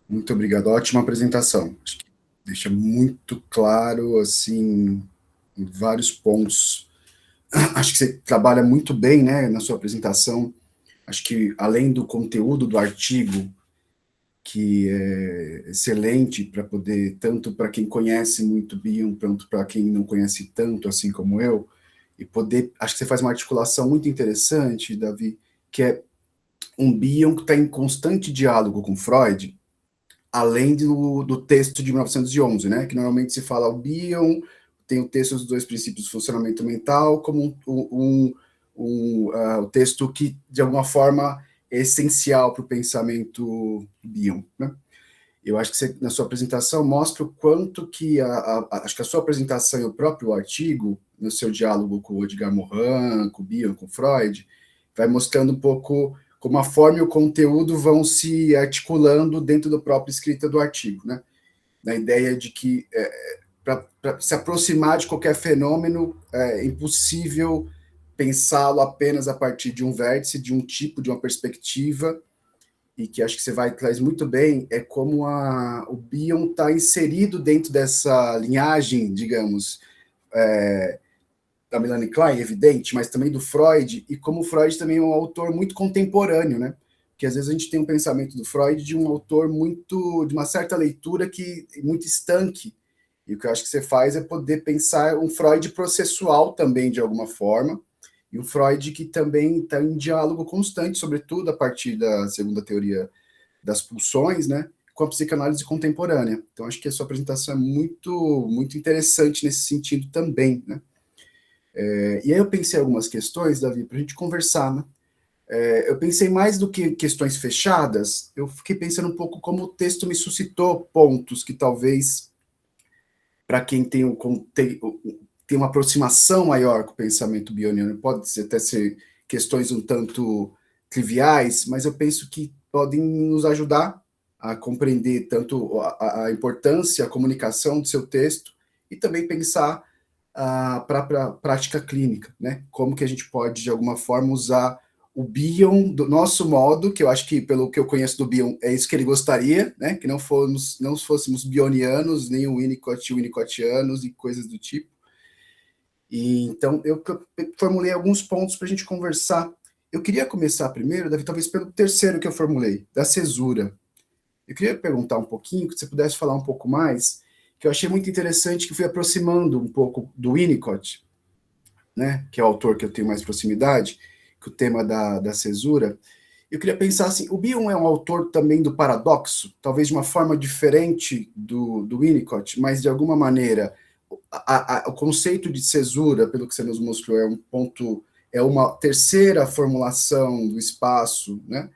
Muito obrigado. Ótima apresentação. Acho que deixa muito claro, assim, em vários pontos. Acho que você trabalha muito bem, né, na sua apresentação. Acho que, além do conteúdo do artigo, que é excelente para poder, tanto para quem conhece muito Bion, quanto para quem não conhece tanto, assim como eu, e poder, acho que você faz uma articulação muito interessante, Davi, que é um Bion que está em constante diálogo com Freud, além do texto de 1911, né, que normalmente se fala o Bion, tem o texto dos dois princípios do funcionamento mental, como o texto que, de alguma forma, é essencial para o pensamento Bion, né? Eu acho que você, na sua apresentação, mostra o quanto que acho que a sua apresentação e o próprio artigo, no seu diálogo com o Edgar Morin, com o Bion, com o Freud, vai mostrando um pouco como a forma e o conteúdo vão se articulando dentro da própria escrita do artigo, né? Na ideia de que, para se aproximar de qualquer fenômeno, é impossível pensá-lo apenas a partir de um vértice, de um tipo, de uma perspectiva, e que acho que você traz muito bem, é como o Bion está inserido dentro dessa linhagem, digamos, da Melanie Klein, evidente, mas também do Freud, e como o Freud também é um autor muito contemporâneo, né? Porque às vezes a gente tem um pensamento do Freud de um autor de uma certa leitura que muito estanque, e o que eu acho que você faz é poder pensar um Freud processual também, de alguma forma, e um Freud que também está em diálogo constante, sobretudo a partir da segunda teoria das pulsões, né, com a psicanálise contemporânea. Então, acho que a sua apresentação é muito, muito interessante nesse sentido também, né. E aí eu pensei em algumas questões, Davi, para a gente conversar, né. Eu pensei mais do que questões fechadas, eu fiquei pensando um pouco como o texto me suscitou pontos que talvez, para quem tem uma aproximação maior com o pensamento bioniano, pode até ser questões um tanto triviais, mas eu penso que podem nos ajudar a compreender tanto a importância, a comunicação do seu texto, e também pensar para a prática clínica, né? Como que a gente pode, de alguma forma, usar o Bion do nosso modo, que eu acho que, pelo que eu conheço do Bion, é isso que ele gostaria, né? Que não fôssemos bionianos, nem winnicottianos e coisas do tipo. E então eu formulei alguns pontos para a gente conversar. Eu queria começar primeiro, Davi, talvez pelo terceiro que eu formulei, da cesura. Eu queria perguntar um pouquinho, que você pudesse falar um pouco mais, que eu achei muito interessante, que fui aproximando um pouco do Winnicott, né, que é o autor que eu tenho mais proximidade, que o tema da cesura. Eu queria pensar assim, o Bion é um autor também do paradoxo, talvez de uma forma diferente do Winnicott, mas de alguma maneira o conceito de cesura, pelo que você nos mostrou, é um ponto, é uma terceira formulação do espaço, né?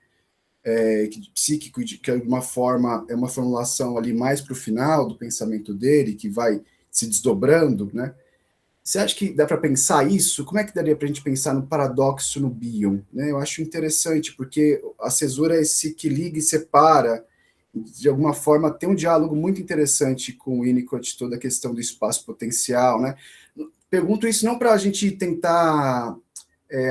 Psíquico, que de uma forma é uma formulação ali mais para o final do pensamento dele, que vai se desdobrando, né? Você acha que dá para pensar isso? Como é que daria para a gente pensar no paradoxo no Bion? Né? Eu acho interessante, porque a cesura é esse que liga e separa, de alguma forma tem um diálogo muito interessante com o Winnicott, toda a questão do espaço potencial. Né? Pergunto isso não para a gente tentar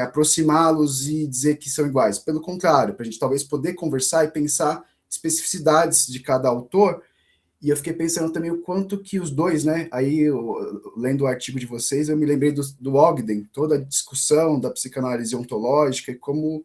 aproximá-los e dizer que são iguais, pelo contrário, para a gente talvez poder conversar e pensar especificidades de cada autor. E eu fiquei pensando também o quanto que os dois, né? Aí, lendo o artigo de vocês, eu me lembrei do Ogden, toda a discussão da psicanálise ontológica e como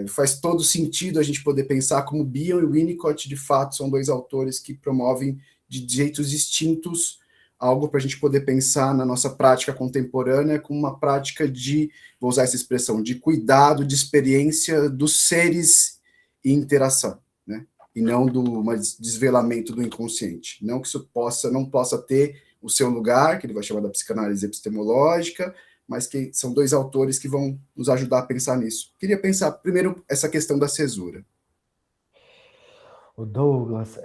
faz todo sentido a gente poder pensar como Bion e Winnicott, de fato, são dois autores que promovem de jeitos distintos algo para a gente poder pensar na nossa prática contemporânea como uma prática de, vou usar essa expressão, de cuidado, de experiência dos seres e interação, né? E não do desvelamento do inconsciente. Não que isso não possa ter o seu lugar, que ele vai chamar da psicanálise epistemológica, mas que são dois autores que vão nos ajudar a pensar nisso. Queria pensar primeiro essa questão da cesura. O Douglas,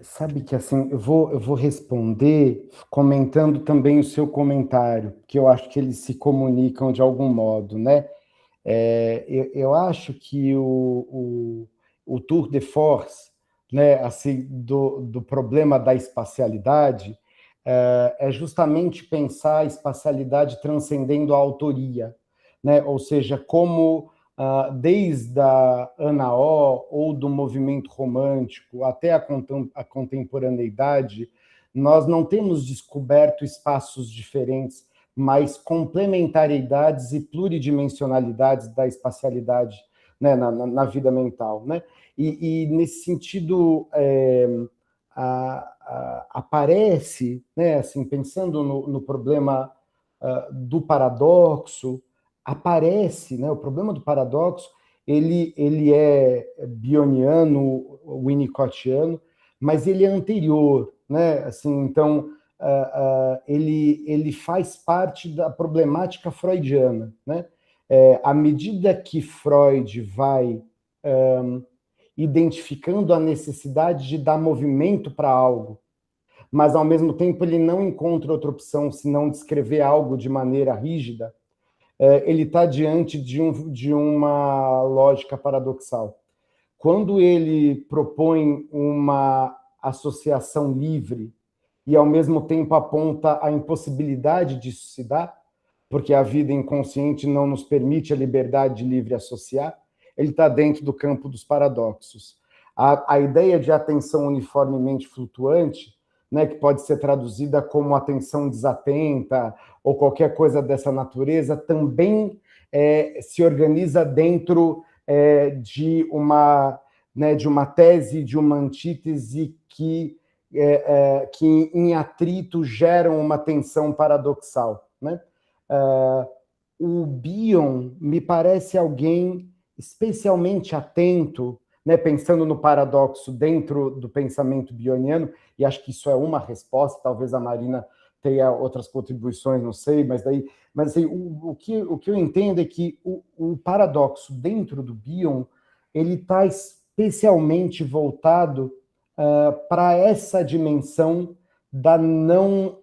sabe que assim, eu vou responder comentando também o seu comentário, que eu acho que eles se comunicam de algum modo, né? Eu acho que o tour de force, né, assim, do problema da espacialidade é justamente pensar a espacialidade transcendendo a autoria, né? Ou seja, como desde a Ana O ou do movimento romântico até a contemporaneidade, nós não temos descoberto espaços diferentes, mas complementariedades e pluridimensionalidades da espacialidade, né, na vida mental, né? E nesse sentido aparece, né, assim, pensando no problema do paradoxo, aparece, né, o problema do paradoxo, ele é bioniano, winnicottiano, mas ele é anterior, né? Assim, então ele faz parte da problemática freudiana, né? À medida que Freud vai identificando a necessidade de dar movimento para algo, mas ao mesmo tempo ele não encontra outra opção senão descrever algo de maneira rígida, ele está diante de uma lógica paradoxal. Quando ele propõe uma associação livre e, ao mesmo tempo, aponta a impossibilidade disso se dar, porque a vida inconsciente não nos permite a liberdade de livre associar, ele está dentro do campo dos paradoxos. A ideia de atenção uniformemente flutuante, né, que pode ser traduzida como atenção desatenta ou qualquer coisa dessa natureza, também se organiza dentro de uma tese, de uma antítese que em atrito geram uma tensão paradoxal, né? O Bion me parece alguém especialmente atento, né, pensando no paradoxo dentro do pensamento bioniano, e acho que isso é uma resposta, talvez a Marina tenha outras contribuições, não sei, mas assim, o que eu entendo é que o paradoxo dentro do Bion, ele está especialmente voltado para essa dimensão da não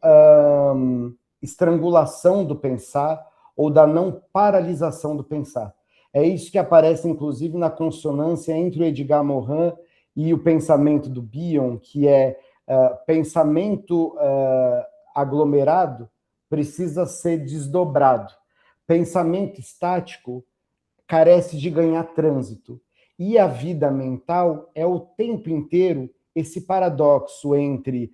estrangulação do pensar ou da não paralisação do pensar. É isso que aparece, inclusive, na consonância entre o Edgar Morin e o pensamento do Bion, que é pensamento aglomerado precisa ser desdobrado. Pensamento estático carece de ganhar trânsito. E a vida mental é o tempo inteiro esse paradoxo entre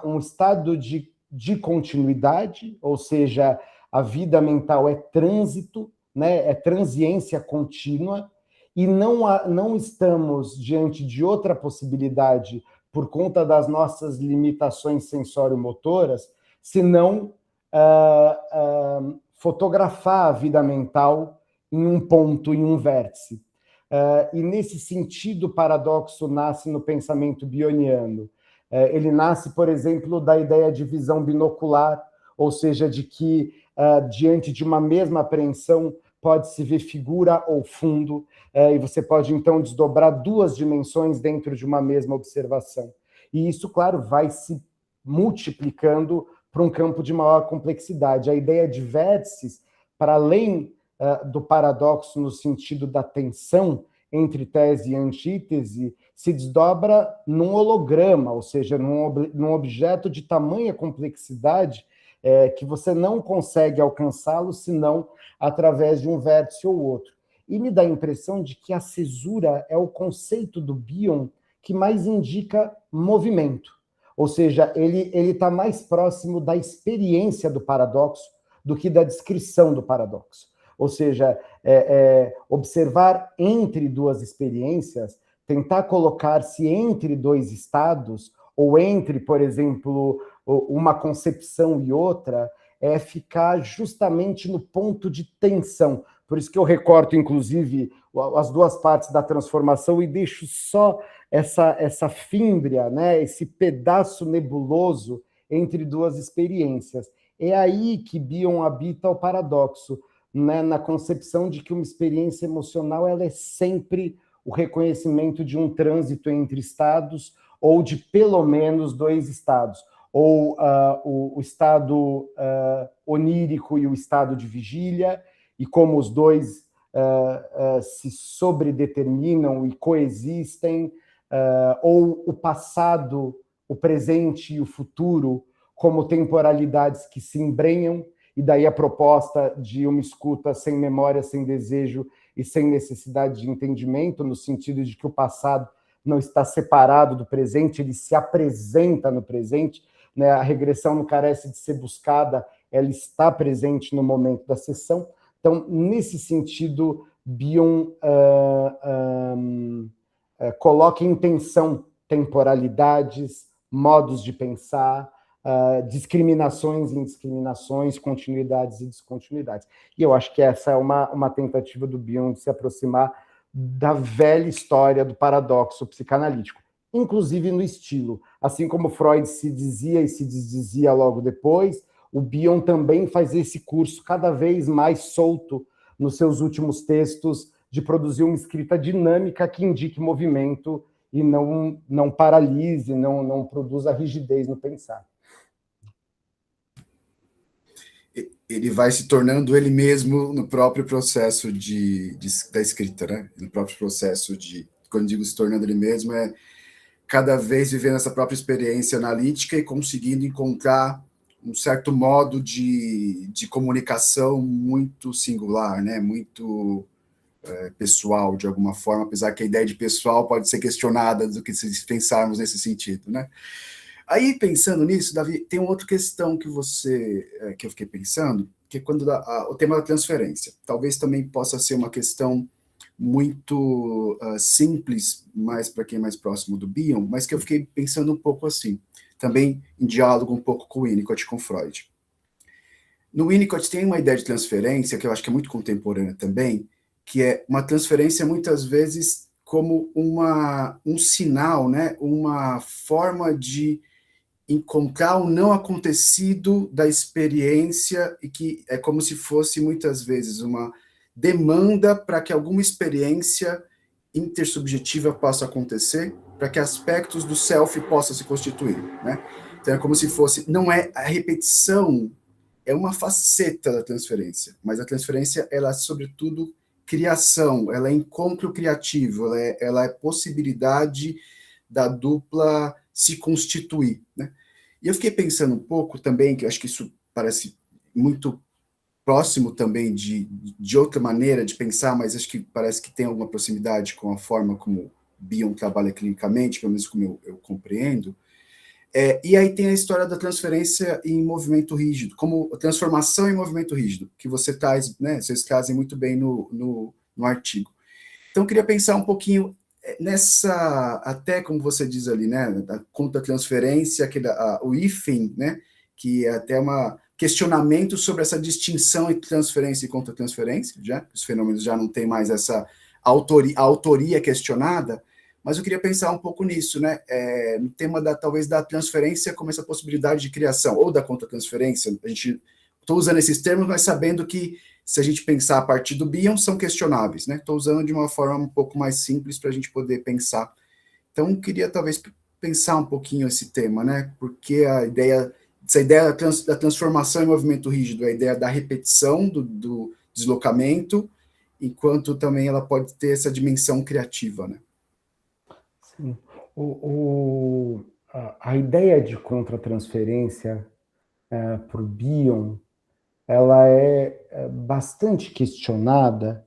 um estado de de continuidade, ou seja, a vida mental é trânsito, né, é transiência contínua, e não estamos diante de outra possibilidade por conta das nossas limitações sensório-motoras, senão fotografar a vida mental em um ponto, em um vértice. E nesse sentido, o paradoxo nasce no pensamento bioniano. Ele nasce, por exemplo, da ideia de visão binocular, ou seja, de que, diante de uma mesma apreensão, pode-se ver figura ou fundo, e você pode, então, desdobrar duas dimensões dentro de uma mesma observação. E isso, claro, vai se multiplicando para um campo de maior complexidade. A ideia de vértices, para além do paradoxo no sentido da tensão entre tese e antítese, se desdobra num holograma, ou seja, num objeto de tamanha complexidade que você não consegue alcançá-lo senão através de um vértice ou outro. E me dá a impressão de que a cesura é o conceito do Bion que mais indica movimento. Ou seja, ele está mais próximo da experiência do paradoxo do que da descrição do paradoxo. Ou seja, observar entre duas experiências, tentar colocar-se entre dois estados, ou entre, por exemplo, uma concepção e outra, é ficar justamente no ponto de tensão. Por isso que eu recorto, inclusive, as duas partes da transformação e deixo só essa fímbria, né, esse pedaço nebuloso entre duas experiências. É aí que Bion habita o paradoxo, né, na concepção de que uma experiência emocional ela é sempre o reconhecimento de um trânsito entre estados ou de pelo menos dois estados, ou o estado onírico e o estado de vigília, e como os dois se sobredeterminam e coexistem, ou o passado, o presente e o futuro como temporalidades que se embrenham, e daí a proposta de uma escuta sem memória, sem desejo e sem necessidade de entendimento, no sentido de que o passado não está separado do presente, ele se apresenta no presente, né? A regressão não carece de ser buscada, ela está presente no momento da sessão. Então, nesse sentido, Bion coloca em tensão temporalidades, modos de pensar, discriminações e indiscriminações, continuidades e descontinuidades. E eu acho que essa é uma tentativa do Bion de se aproximar da velha história do paradoxo psicanalítico, inclusive no estilo. Assim como Freud se dizia e se desdizia logo depois, o Bion também faz esse curso cada vez mais solto nos seus últimos textos de produzir uma escrita dinâmica que indique movimento e não paralise, não produza rigidez no pensar. Ele vai se tornando ele mesmo no próprio processo da escrita, né? No próprio processo quando digo se tornando ele mesmo, é cada vez vivendo essa própria experiência analítica e conseguindo encontrar um certo modo de comunicação muito singular, né? Muito pessoal, de alguma forma, apesar que a ideia de pessoal pode ser questionada do que se pensarmos nesse sentido, né? Aí, pensando nisso, Davi, tem uma outra questão que eu fiquei pensando, que é quando o tema da transferência. Talvez também possa ser uma questão muito simples, mais para quem é mais próximo do Bion, mas que eu fiquei pensando um pouco assim, também em diálogo um pouco com o Winnicott e com Freud. No Winnicott tem uma ideia de transferência, que eu acho que é muito contemporânea também, que é uma transferência muitas vezes como um sinal, né? Uma forma de encontrar o não acontecido da experiência, e que é como se fosse muitas vezes uma demanda para que alguma experiência intersubjetiva possa acontecer, para que aspectos do self possam se constituir, né? Então é como se fosse, não é a repetição, é uma faceta da transferência, mas a transferência, ela é sobretudo criação, ela é encontro criativo, ela é possibilidade da dupla se constituir, né? E eu fiquei pensando um pouco também, que eu acho que isso parece muito próximo também de outra maneira de pensar, mas acho que parece que tem alguma proximidade com a forma como Bion trabalha clinicamente, pelo menos como eu compreendo, E aí tem a história da transferência em movimento rígido, como transformação em movimento rígido, que você traz, né, vocês trazem muito bem no artigo. Então, eu queria pensar um pouquinho nessa, até como você diz ali, né, da contra-transferência, o hífen, né, que é até um questionamento sobre essa distinção entre transferência e contra-transferência, já, os fenômenos já não têm mais essa autoria questionada, mas eu queria pensar um pouco nisso, né, no tema talvez da transferência como essa possibilidade de criação, ou da contra-transferência. Estou usando esses termos, mas sabendo que se a gente pensar a partir do Bion, são questionáveis, né? Estou usando de uma forma um pouco mais simples para a gente poder pensar. Então, queria talvez pensar um pouquinho esse tema, né? Porque essa ideia da transformação em movimento rígido, a ideia da repetição do deslocamento, enquanto também ela pode ter essa dimensão criativa, né? Sim. A ideia de contratransferência por Bion, ela é bastante questionada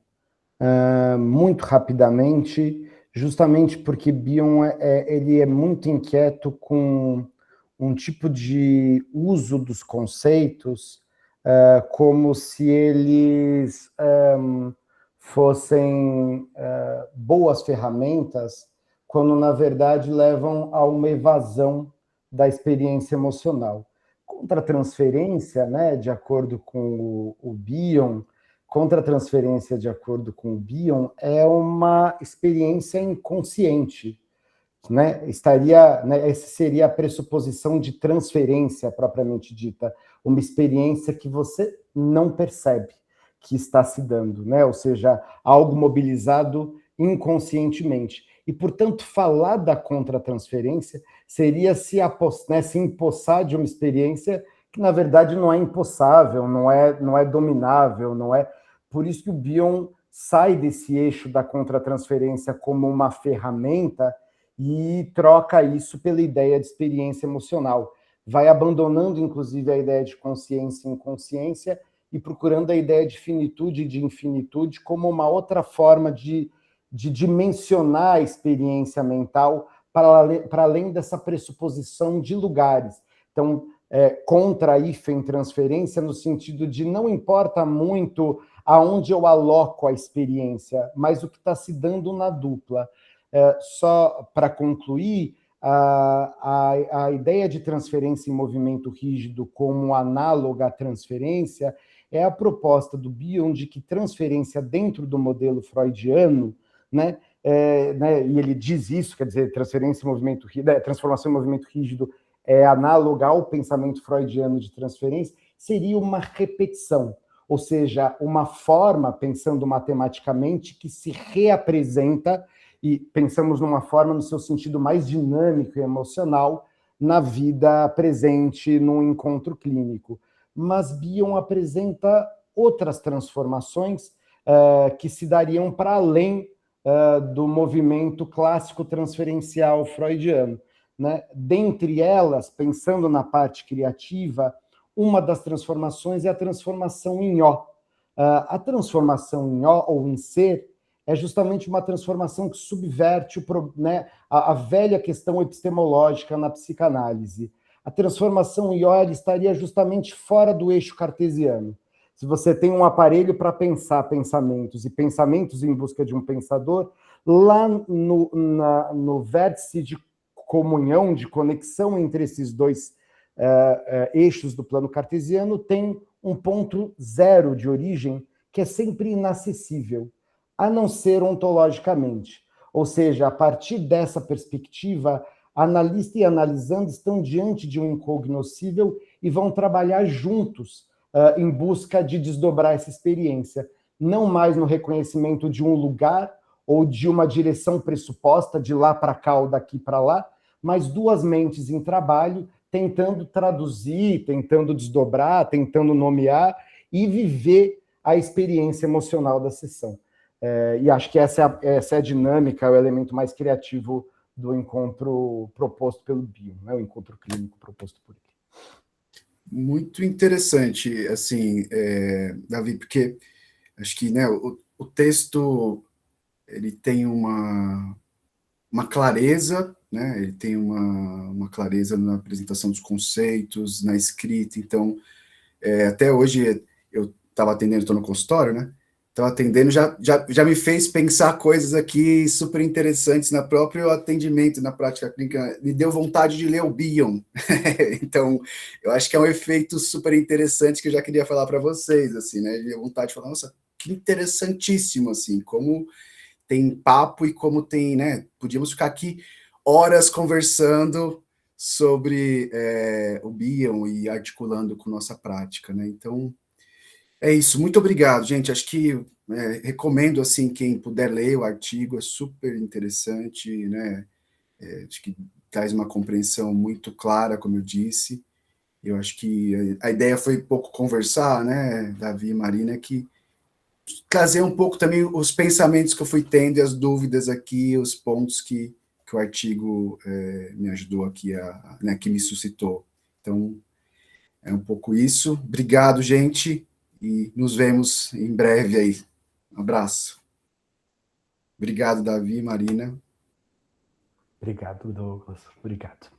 muito rapidamente, justamente porque Bion ele é muito inquieto com um tipo de uso dos conceitos como se eles fossem boas ferramentas, quando na verdade levam a uma evasão da experiência emocional. Contra-transferência, né, de acordo com o Bion, contra-transferência, de acordo com o Bion, é uma experiência inconsciente, né? Essa seria a pressuposição de transferência propriamente dita, uma experiência que você não percebe que está se dando, né? Ou seja, algo mobilizado inconscientemente. E, portanto, falar da contratransferência seria se empossar de uma experiência que, na verdade, não é impossável, não é dominável, não é... Por isso que o Bion sai desse eixo da contratransferência como uma ferramenta e troca isso pela ideia de experiência emocional. Vai abandonando, inclusive, a ideia de consciência e inconsciência e procurando a ideia de finitude e de infinitude como uma outra forma de dimensionar a experiência mental para além dessa pressuposição de lugares. Então, contra hífen transferência, no sentido de não importa muito aonde eu aloco a experiência, mas o que está se dando na dupla. Só para concluir, a ideia de transferência em movimento rígido como análoga à transferência é a proposta do Bion de que transferência dentro do modelo freudiano, né, e ele diz isso, quer dizer, transferência em movimento rígido, transformação em movimento rígido é análoga ao pensamento freudiano de transferência, seria uma repetição, ou seja, uma forma, pensando matematicamente, que se reapresenta, e pensamos numa forma no seu sentido mais dinâmico e emocional, na vida presente, num encontro clínico. Mas Bion apresenta outras transformações que se dariam para além do movimento clássico transferencial freudiano, né? Dentre elas, pensando na parte criativa, uma das transformações é a transformação em ó. A transformação em ó, ou em ser, é justamente uma transformação que subverte a velha questão epistemológica na psicanálise. A transformação em ó estaria justamente fora do eixo cartesiano. Se você tem um aparelho para pensar pensamentos e pensamentos em busca de um pensador, lá no vértice de comunhão, de conexão entre esses dois eixos do plano cartesiano, tem um ponto zero de origem que é sempre inacessível, a não ser ontologicamente. Ou seja, a partir dessa perspectiva, analista e analisando estão diante de um incognoscível e vão trabalhar juntos em busca de desdobrar essa experiência, não mais no reconhecimento de um lugar ou de uma direção pressuposta, de lá para cá ou daqui para lá, mas duas mentes em trabalho, tentando traduzir, tentando desdobrar, tentando nomear e viver a experiência emocional da sessão. E acho que essa é a dinâmica, o elemento mais criativo do encontro proposto pelo Bion, né? O encontro clínico proposto por ele. Muito interessante, assim, Davi, porque acho que, né, o texto ele tem uma uma clareza, né? Ele tem uma clareza na apresentação dos conceitos, na escrita. Então, até hoje eu estava atendendo, estou no consultório, né? Estava atendendo, já me fez pensar coisas aqui super interessantes no próprio atendimento, na prática clínica. Me deu vontade de ler o Bion. Então, eu acho que é um efeito super interessante que eu já queria falar para vocês, assim, né? Me deu vontade de falar, nossa, que interessantíssimo, assim, como tem papo e como tem, né? Podíamos ficar aqui horas conversando sobre o Bion e articulando com nossa prática, né? Então, é isso. Muito obrigado, gente. Acho que recomendo, assim, quem puder ler o artigo, é super interessante, né? Acho que traz uma compreensão muito clara, como eu disse. Eu acho que a ideia foi pouco conversar, né, Davi e Marina, que trazer um pouco também os pensamentos que eu fui tendo e as dúvidas aqui, os pontos que o artigo me ajudou aqui, né, que me suscitou. Então, é um pouco isso. Obrigado, gente, e nos vemos em breve aí. Um abraço. Obrigado, Davi, Marina. Obrigado, Douglas. Obrigado.